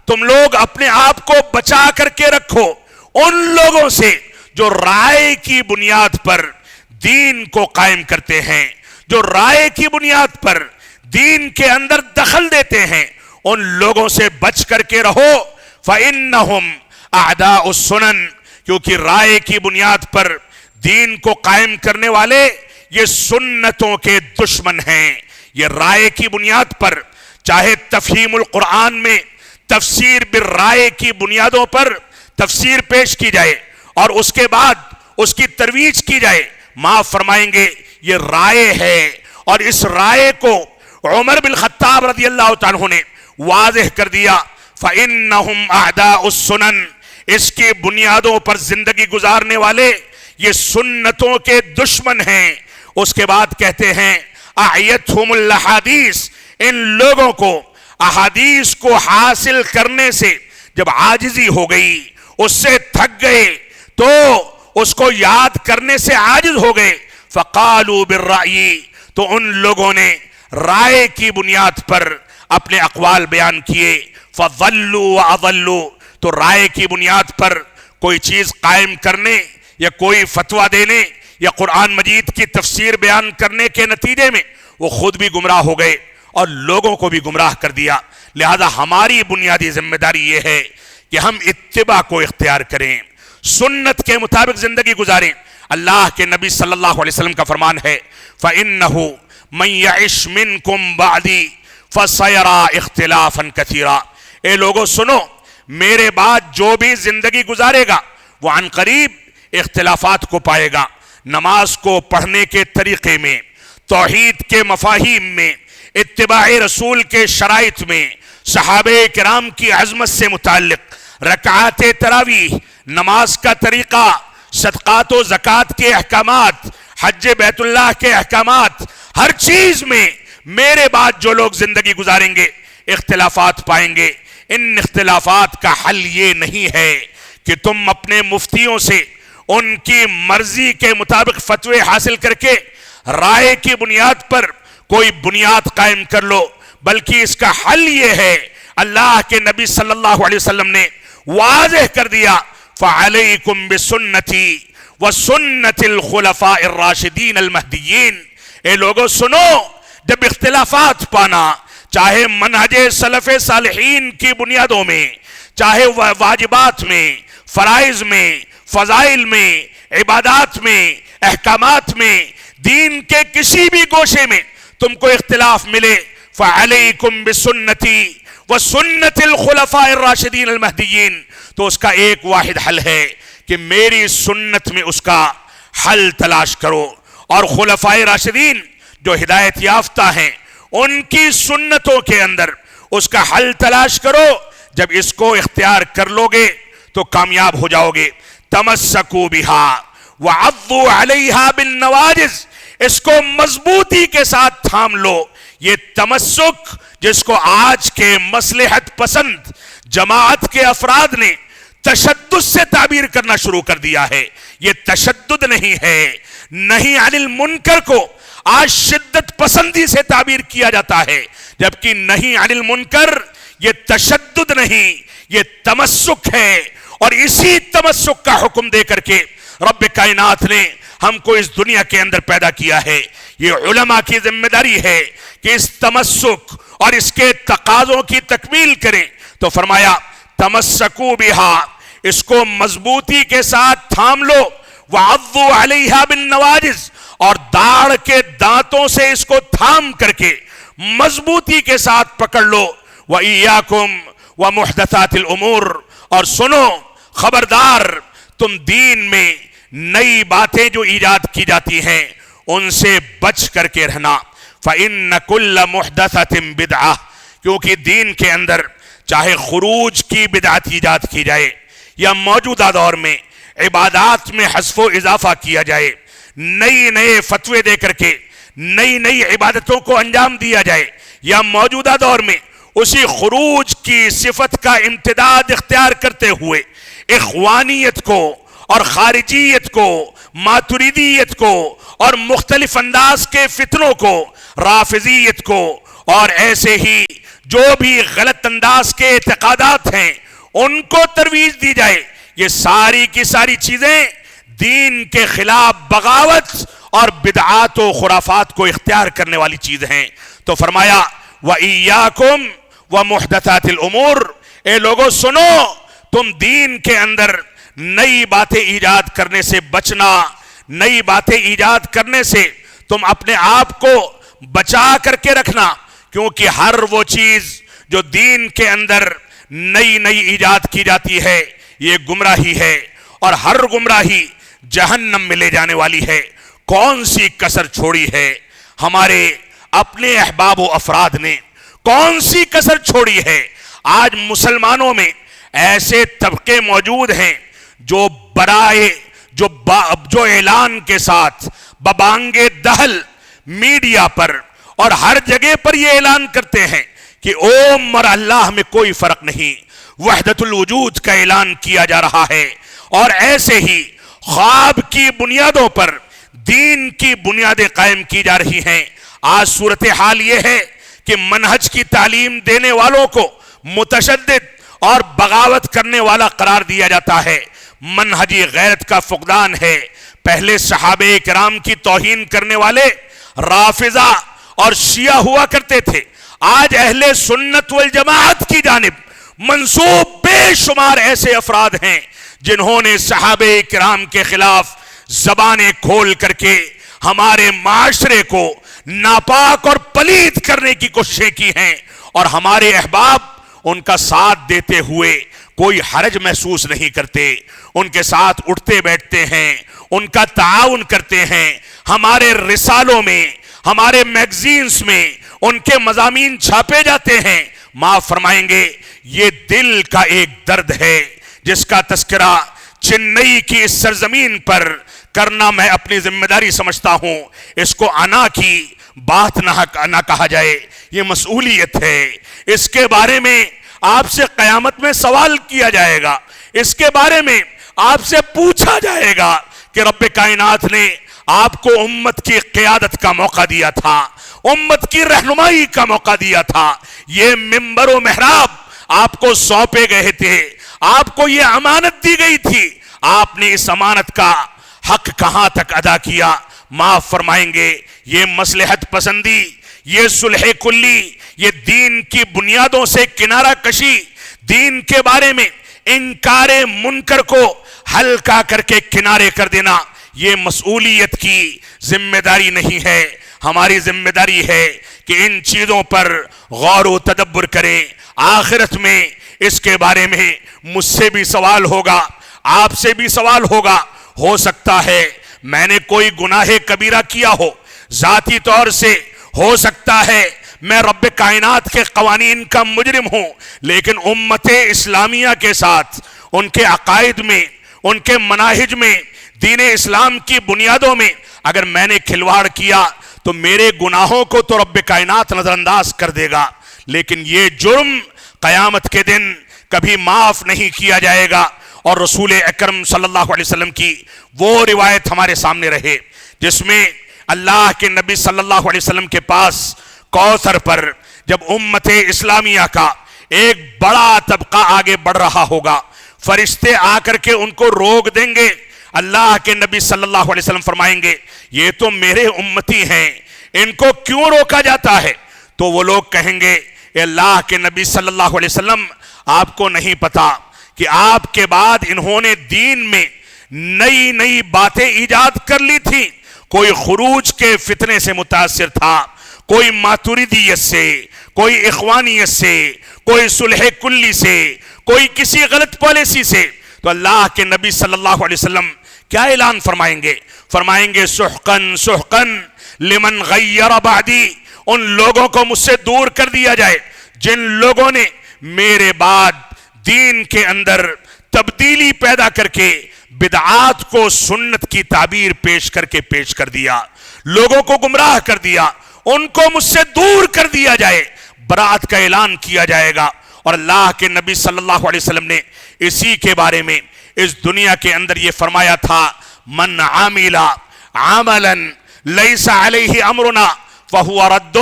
تم لوگ اپنے آپ کو بچا کر کے رکھو ان لوگوں سے جو رائے کی بنیاد پر دین کو قائم کرتے ہیں، جو رائے کی بنیاد پر دین کے اندر دخل دیتے ہیں، ان لوگوں سے بچ کر کے رہو۔ فَإِنَّهُمْ أَعْدَاءُ السُّنَنِ، کیونکہ رائے کی بنیاد پر دین کو قائم کرنے والے یہ سنتوں کے دشمن ہیں۔ یہ رائے کی بنیاد پر چاہے تفہیم القرآن میں تفسیر بالرائے کی بنیادوں پر تفسیر پیش کی جائے اور اس کے بعد اس کی ترویج کی جائے، معاف فرمائیں گے یہ رائے ہے، اور اس رائے کو عمر بن خطاب رضی اللہ تعالیٰ نے واضح کر دیا۔ فَإِنَّهُمْ أَعْدَاءُ السُّنَنِ، اس کی بنیادوں پر زندگی گزارنے والے یہ سنتوں کے دشمن ہیں۔ اس کے بعد کہتے ہیں اعیتہم الاحادیث، ان لوگوں کو احادیث کو حاصل کرنے سے جب عاجزی ہو گئی، اس سے تھک گئے تو اس کو یاد کرنے سے عاجز ہو گئے، فقالوا بالرأی، تو ان لوگوں نے رائے کی بنیاد پر اپنے اقوال بیان کیے، فضلوا واضلوا، تو رائے کی بنیاد پر کوئی چیز قائم کرنے یا کوئی فتویٰ دینے یا قرآن مجید کی تفسیر بیان کرنے کے نتیجے میں وہ خود بھی گمراہ ہو گئے اور لوگوں کو بھی گمراہ کر دیا۔ لہذا ہماری بنیادی ذمہ داری یہ ہے کہ ہم اتباع کو اختیار کریں، سنت کے مطابق زندگی گزاریں۔ اللہ کے نبی صلی اللہ علیہ وسلم کا فرمان ہے فَإِنَّهُ مَن يَعِشْ مِنْكُمْ بَعْدِي فَسَيَرَى اخْتِلَافًا كَثِيرًا، اے لوگو سنو، میرے بعد جو بھی زندگی گزارے گا وہ عن قریب اختلافات کو پائے گا، نماز کو پڑھنے کے طریقے میں، توحید کے مفاہیم میں، اتباع رسول کے شرائط میں، صحابہ کرام کی عظمت سے متعلق رکعات تراویح، نماز کا طریقہ، صدقات و زکوٰۃ کے احکامات، حج بیت اللہ کے احکامات، ہر چیز میں میرے بعد جو لوگ زندگی گزاریں گے اختلافات پائیں گے۔ ان اختلافات کا حل یہ نہیں ہے کہ تم اپنے مفتیوں سے ان کی مرضی کے مطابق فتوے حاصل کر کے رائے کی بنیاد پر کوئی بنیاد قائم کر لو، بلکہ اس کا حل یہ ہے، اللہ کے نبی صلی اللہ علیہ وسلم نے واضح کر دیا فَعَلَيْكُمْ بِسُنَّتِي وَسُنَّتِ الْخُلَفَاءِ الرَّاشِدِينَ الْمَهْدِيِّينَ، اے لوگو سنو، جب اختلافات پانا، چاہے منہج سلف صالحین کی بنیادوں میں، چاہے واجبات میں، فرائض میں، فضائل میں، عبادات میں، احکامات میں، دین کے کسی بھی گوشے میں تم کو اختلاف ملے، فَعَلَيْكُمْ بِسُنَّتِي وَسُنَّتِ الْخُلَفَاءِ الرَّاشِدِينَ الْمَهْدِيِّينَ، تو اس کا ایک واحد حل ہے کہ میری سنت میں اس کا حل تلاش کرو، اور خلفائے راشدین جو ہدایت یافتہ ہیں ان کی سنتوں کے اندر اس کا حل تلاش کرو۔ جب اس کو اختیار کر لو گے تو کامیاب ہو جاؤ گے۔ تمسکوا بہا وعضوا علیہا بالنواجذ، اس کو مضبوطی کے ساتھ تھام لو۔ یہ تمسک جس کو آج کے مصلحت پسند جماعت کے افراد نے تشدد سے تعبیر کرنا شروع کر دیا ہے، یہ تشدد نہیں ہے۔ نہیں عن المنکر کو آج شدت پسندی سے تعبیر کیا جاتا ہے، جبکہ نہیں عن المنکر یہ تشدد نہیں، یہ تمسک ہے۔ اور اسی تمسک کا حکم دے کر کے رب کائنات نے ہم کو اس دنیا کے اندر پیدا کیا ہے۔ یہ علماء کی ذمہ داری ہے کہ اس تمسک اور اس کے تقاضوں کی تکمیل کریں، تو فرمایا تمسکوا بہا، اس کو مضبوطی کے ساتھ تھام لو، وعضوا علیہا بالنواجذ، اور داڑھ کے دانتوں سے اس کو تھام کر کے مضبوطی کے ساتھ پکڑ لو۔ وَإِيَّاكُمْ وَمُحْدَثَاتِ الْأُمُورِ، اور سنو، خبردار، تم دین میں نئی باتیں جو ایجاد کی جاتی ہیں ان سے بچ کر کے رہنا۔ فَإِنَّ كُلَّ مُحْدَثَةٍ بِدْعَةٍ، کیونکہ دین کے اندر چاہے خروج کی بدعت ایجاد کی جائے یا موجودہ دور میں عبادات میں حذف و اضافہ کیا جائے، نئے فتوے دے کر کے نئی عبادتوں کو انجام دیا جائے، یا موجودہ دور میں اسی خروج کی صفت کا امتداد اختیار کرتے ہوئے اخوانیت کو اور خارجیت کو، ماتریدیت کو اور مختلف انداز کے فتنوں کو، رافضیت کو، اور ایسے ہی جو بھی غلط انداز کے اعتقادات ہیں ان کو ترویج دی جائے، یہ ساری کی ساری چیزیں دین کے خلاف بغاوت اور بدعات و خرافات کو اختیار کرنے والی چیز ہیں۔ تو فرمایا وَإِيَّاكُمْ وَمُحْدَثَاتِ الْأُمُورِ، اے لوگو سنو، تم دین کے اندر نئی باتیں ایجاد کرنے سے بچنا، نئی باتیں ایجاد کرنے سے تم اپنے آپ کو بچا کر کے رکھنا، کیونکہ ہر وہ چیز جو دین کے اندر نئی ایجاد کی جاتی ہے یہ گمراہی ہے، اور ہر گمراہی جہنم میں لے جانے والی ہے۔ کون سی کسر چھوڑی ہے ہمارے اپنے احباب و افراد نے، کون سی کسر چھوڑی ہے؟ آج مسلمانوں میں ایسے طبقے موجود ہیں جو برائے جو اعلان کے ساتھ ببانگے دہل میڈیا پر اور ہر جگہ پر یہ اعلان کرتے ہیں کہ اوم اور اللہ میں کوئی فرق نہیں، وحدت الوجود کا اعلان کیا جا رہا ہے، اور ایسے ہی خواب کی بنیادوں پر دین کی بنیادیں قائم کی جا رہی ہیں۔ آج صورتحال یہ ہے کہ منہج کی تعلیم دینے والوں کو متشدد اور بغاوت کرنے والا قرار دیا جاتا ہے، منہجی غیرت کا فقدان ہے۔ پہلے صحابہ کرام کی توہین کرنے والے رافضہ اور شیعہ ہوا کرتے تھے، آج اہل سنت والجماعت کی جانب منسوب بے شمار ایسے افراد ہیں جنہوں نے صحابہ کرام کے خلاف زبانیں کھول کر کے ہمارے معاشرے کو ناپاک اور پلید کرنے کی کوششیں کی ہیں، اور ہمارے احباب ان کا ساتھ دیتے ہوئے کوئی حرج محسوس نہیں کرتے، ان کے ساتھ اٹھتے بیٹھتے ہیں، ان کا تعاون کرتے ہیں۔ ہمارے رسالوں میں، ہمارے میگزینز میں ان کے مضامین چھاپے جاتے ہیں۔ معاف فرمائیں گے، یہ دل کا ایک درد ہے جس کا تذکرہ چنئی کی اس سرزمین پر کرنا میں اپنی ذمہ داری سمجھتا ہوں۔ اس کو انا کی بات نہ کہا جائے، یہ مسئولیت ہے۔ اس کے بارے میں آپ سے قیامت میں سوال کیا جائے گا، اس کے بارے میں آپ سے پوچھا جائے گا کہ رب کائنات نے آپ کو امت کی قیادت کا موقع دیا تھا، امت کی رہنمائی کا موقع دیا تھا، یہ منبر و محراب آپ کو سونپے گئے تھے، آپ کو یہ امانت دی گئی تھی، آپ نے اس امانت کا حق کہاں تک ادا کیا؟ معاف فرمائیں گے، یہ مصلحت پسندی، یہ صلح کلی، یہ دین کی بنیادوں سے کنارہ کشی، دین کے بارے میں انکار منکر کو ہلکا کر کے کنارے کر دینا، یہ مسئولیت کی ذمہ داری نہیں ہے۔ ہماری ذمہ داری ہے کہ ان چیزوں پر غور و تدبر کریں۔ آخرت میں اس کے بارے میں مجھ سے بھی سوال ہوگا، آپ سے بھی سوال ہوگا۔ ہو سکتا ہے میں نے کوئی گناہ کبیرہ کیا ہو، ذاتی طور سے ہو سکتا ہے میں رب کائنات کے قوانین کا مجرم ہوں، لیکن امت اسلامیہ کے ساتھ ان کے عقائد میں، ان کے مناہج میں، دین اسلام کی بنیادوں میں اگر میں نے کھلواڑ کیا تو میرے گناہوں کو تو رب کائنات نظر انداز کر دے گا، لیکن یہ جرم قیامت کے دن کبھی معاف نہیں کیا جائے گا۔ اور رسول اکرم صلی اللہ علیہ وسلم کی وہ روایت ہمارے سامنے رہے جس میں اللہ کے نبی صلی اللہ علیہ وسلم کے پاس کوثر پر جب امت اسلامیہ کا ایک بڑا طبقہ آگے بڑھ رہا ہوگا، فرشتے آ کر کے ان کو روک دیں گے، اللہ کے نبی صلی اللہ علیہ وسلم فرمائیں گے یہ تو میرے امتی ہیں، ان کو کیوں روکا جاتا ہے؟ تو وہ لوگ کہیں گے اے اللہ کے نبی صلی اللہ علیہ وسلم، آپ کو نہیں پتا کہ آپ کے بعد انہوں نے دین میں نئی نئی باتیں ایجاد کر لی تھی، کوئی خروج کے فتنے سے متاثر تھا، کوئی ماتوریدیت سے، کوئی اخوانیت سے، کوئی صلح کلی سے، کوئی کسی غلط پالیسی سے۔ تو اللہ کے نبی صلی اللہ علیہ وسلم کیا اعلان فرمائیں گے؟ فرمائیں گے سحقن سحقن لمن غیر بعدی، ان لوگوں کو مجھ سے دور کر دیا جائے جن لوگوں نے میرے بعد دین کے اندر تبدیلی پیدا کر کے بدعات کو سنت کی تعبیر پیش کر دیا، لوگوں کو گمراہ کر دیا، ان کو مجھ سے دور کر دیا جائے، برات کا اعلان کیا جائے گا۔ اور اللہ کے نبی صلی اللہ علیہ وسلم نے اسی کے بارے میں اس دنیا کے اندر یہ فرمایا تھا من عامل عملا لیس علیہ امرنا فہو رد،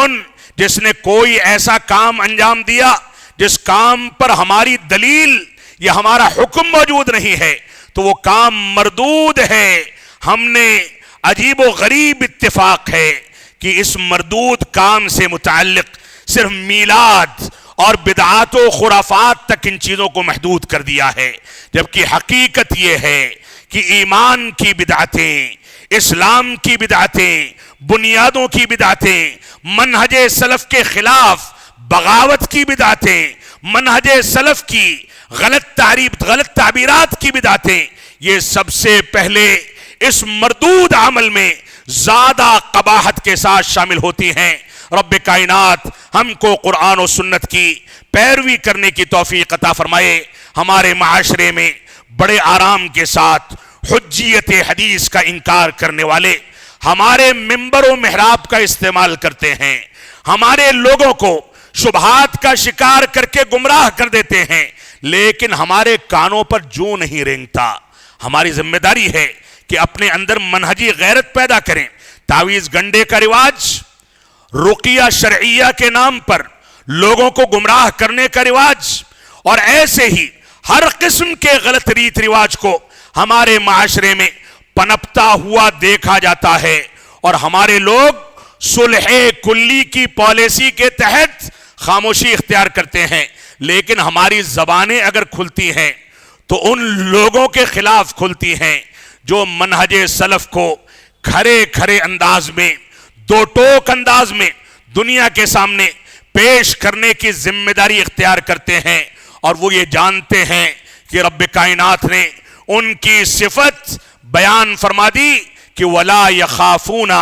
جس نے کوئی ایسا کام انجام دیا جس کام پر ہماری دلیل یا ہمارا حکم موجود نہیں ہے تو وہ کام مردود ہے۔ ہم نے عجیب و غریب اتفاق ہے کہ اس مردود کام سے متعلق صرف میلاد اور بدعات و خرافات تک ان چیزوں کو محدود کر دیا ہے، جبکہ حقیقت یہ ہے کہ ایمان کی بدعتیں، اسلام کی بدعتیں، بنیادوں کی بدعتیں، منہج سلف کے خلاف بغاوت کی بدعتیں، منہج سلف کی غلط تعبیرات کی بدعتیں، یہ سب سے پہلے اس مردود عمل میں زیادہ قباحت کے ساتھ شامل ہوتی ہیں۔ رب کائنات ہم کو قرآن و سنت کی پیروی کرنے کی توفیق عطا فرمائے، ہمارے معاشرے میں بڑے آرام کے ساتھ حجیت حدیث کا انکار کرنے والے ہمارے ممبر و محراب کا استعمال کرتے ہیں، ہمارے لوگوں کو شبہات کا شکار کر کے گمراہ کر دیتے ہیں، لیکن ہمارے کانوں پر جوں نہیں رینگتا۔ ہماری ذمہ داری ہے کہ اپنے اندر منہجی غیرت پیدا کریں۔ تعویذ گنڈے کا رواج، رقیہ شرعیہ کے نام پر لوگوں کو گمراہ کرنے کا رواج، اور ایسے ہی ہر قسم کے غلط ریت رواج کو ہمارے معاشرے میں پنپتا ہوا دیکھا جاتا ہے، اور ہمارے لوگ صلح کلی کی پالیسی کے تحت خاموشی اختیار کرتے ہیں، لیکن ہماری زبانیں اگر کھلتی ہیں تو ان لوگوں کے خلاف کھلتی ہیں جو منہج سلف کو کھرے کھرے انداز میں، دو ٹوک انداز میں دنیا کے سامنے پیش کرنے کی ذمہ داری اختیار کرتے ہیں، اور وہ یہ جانتے ہیں کہ رب کائنات نے ان کی صفت بیان فرما دی کہ وَلَا يَخَافُونَ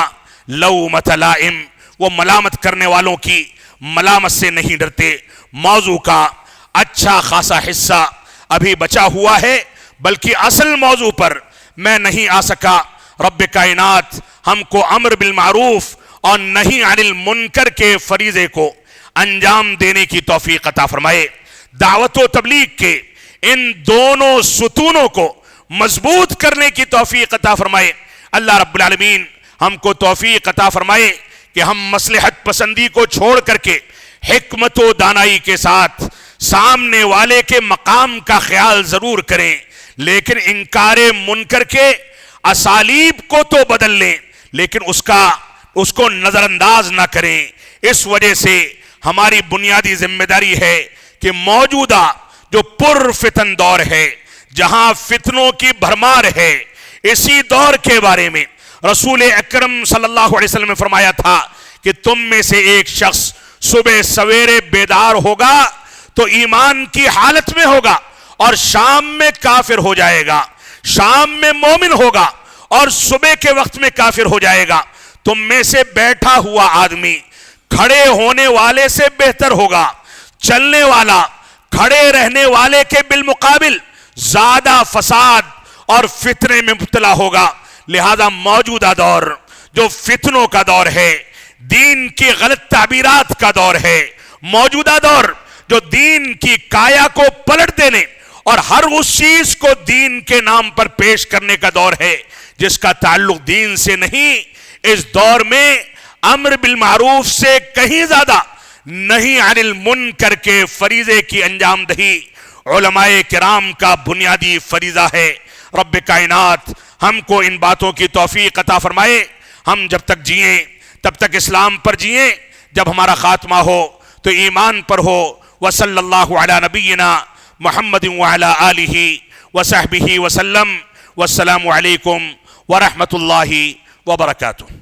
لَوْمَةَ لَائِمٍ، وہ ملامت کرنے والوں کی ملامت سے نہیں ڈرتے۔ موضوع کا اچھا خاصا حصہ ابھی بچا ہوا ہے، بلکہ اصل موضوع پر میں نہیں آ سکا۔ رب کائنات ہم کو امر بالمعروف اور نہی عن المنکر کے فریضے کو انجام دینے کی توفیق عطا فرمائے۔ دعوت و تبلیغ کے ان دونوں ستونوں کو مضبوط کرنے کی توفیق عطا فرمائے۔ اللہ رب العالمین ہم کو توفیق عطا فرمائے کہ ہم مصلحت پسندی کو چھوڑ کر کے حکمت و دانائی کے ساتھ سامنے والے کے مقام کا خیال ضرور کریں، لیکن انکار منکر کے اسالیب کو تو بدل لیں، لیکن اس کو نظر انداز نہ کریں۔ اس وجہ سے ہماری بنیادی ذمہ داری ہے کہ موجودہ جو پر فتن دور ہے، جہاں فتنوں کی بھرمار ہے، اسی دور کے بارے میں رسول اکرم صلی اللہ علیہ وسلم نے فرمایا تھا کہ تم میں سے ایک شخص صبح سویرے بیدار ہوگا تو ایمان کی حالت میں ہوگا، اور شام میں کافر ہو جائے گا، شام میں مومن ہوگا اور صبح کے وقت میں کافر ہو جائے گا۔ تم میں سے بیٹھا ہوا آدمی کھڑے ہونے والے سے بہتر ہوگا، چلنے والا کھڑے رہنے والے کے بالمقابل زیادہ فساد اور فتنے میں مبتلا ہوگا۔ لہذا موجودہ دور جو فتنوں کا دور ہے، دین کی غلط تعبیرات کا دور ہے، موجودہ دور جو دین کی کایا کو پلٹ دینے اور ہر اس چیز کو دین کے نام پر پیش کرنے کا دور ہے جس کا تعلق دین سے نہیں، اس دور میں امر بالمعروف سے کہیں زیادہ نہی عن المنکر کے فریضے کی انجام دہی علماء کرام کا بنیادی فریضہ ہے۔ رب کائنات ہم کو ان باتوں کی توفیق عطا فرمائے۔ ہم جب تک جئیں تب تک اسلام پر جئیں، جب ہمارا خاتمہ ہو تو ایمان پر ہو۔ وصلی اللہ علی نبینا محمد وعلی آلہ وصحبہ وسلم، والسلام علیکم ورحمۃ اللہ وبرکاتہ۔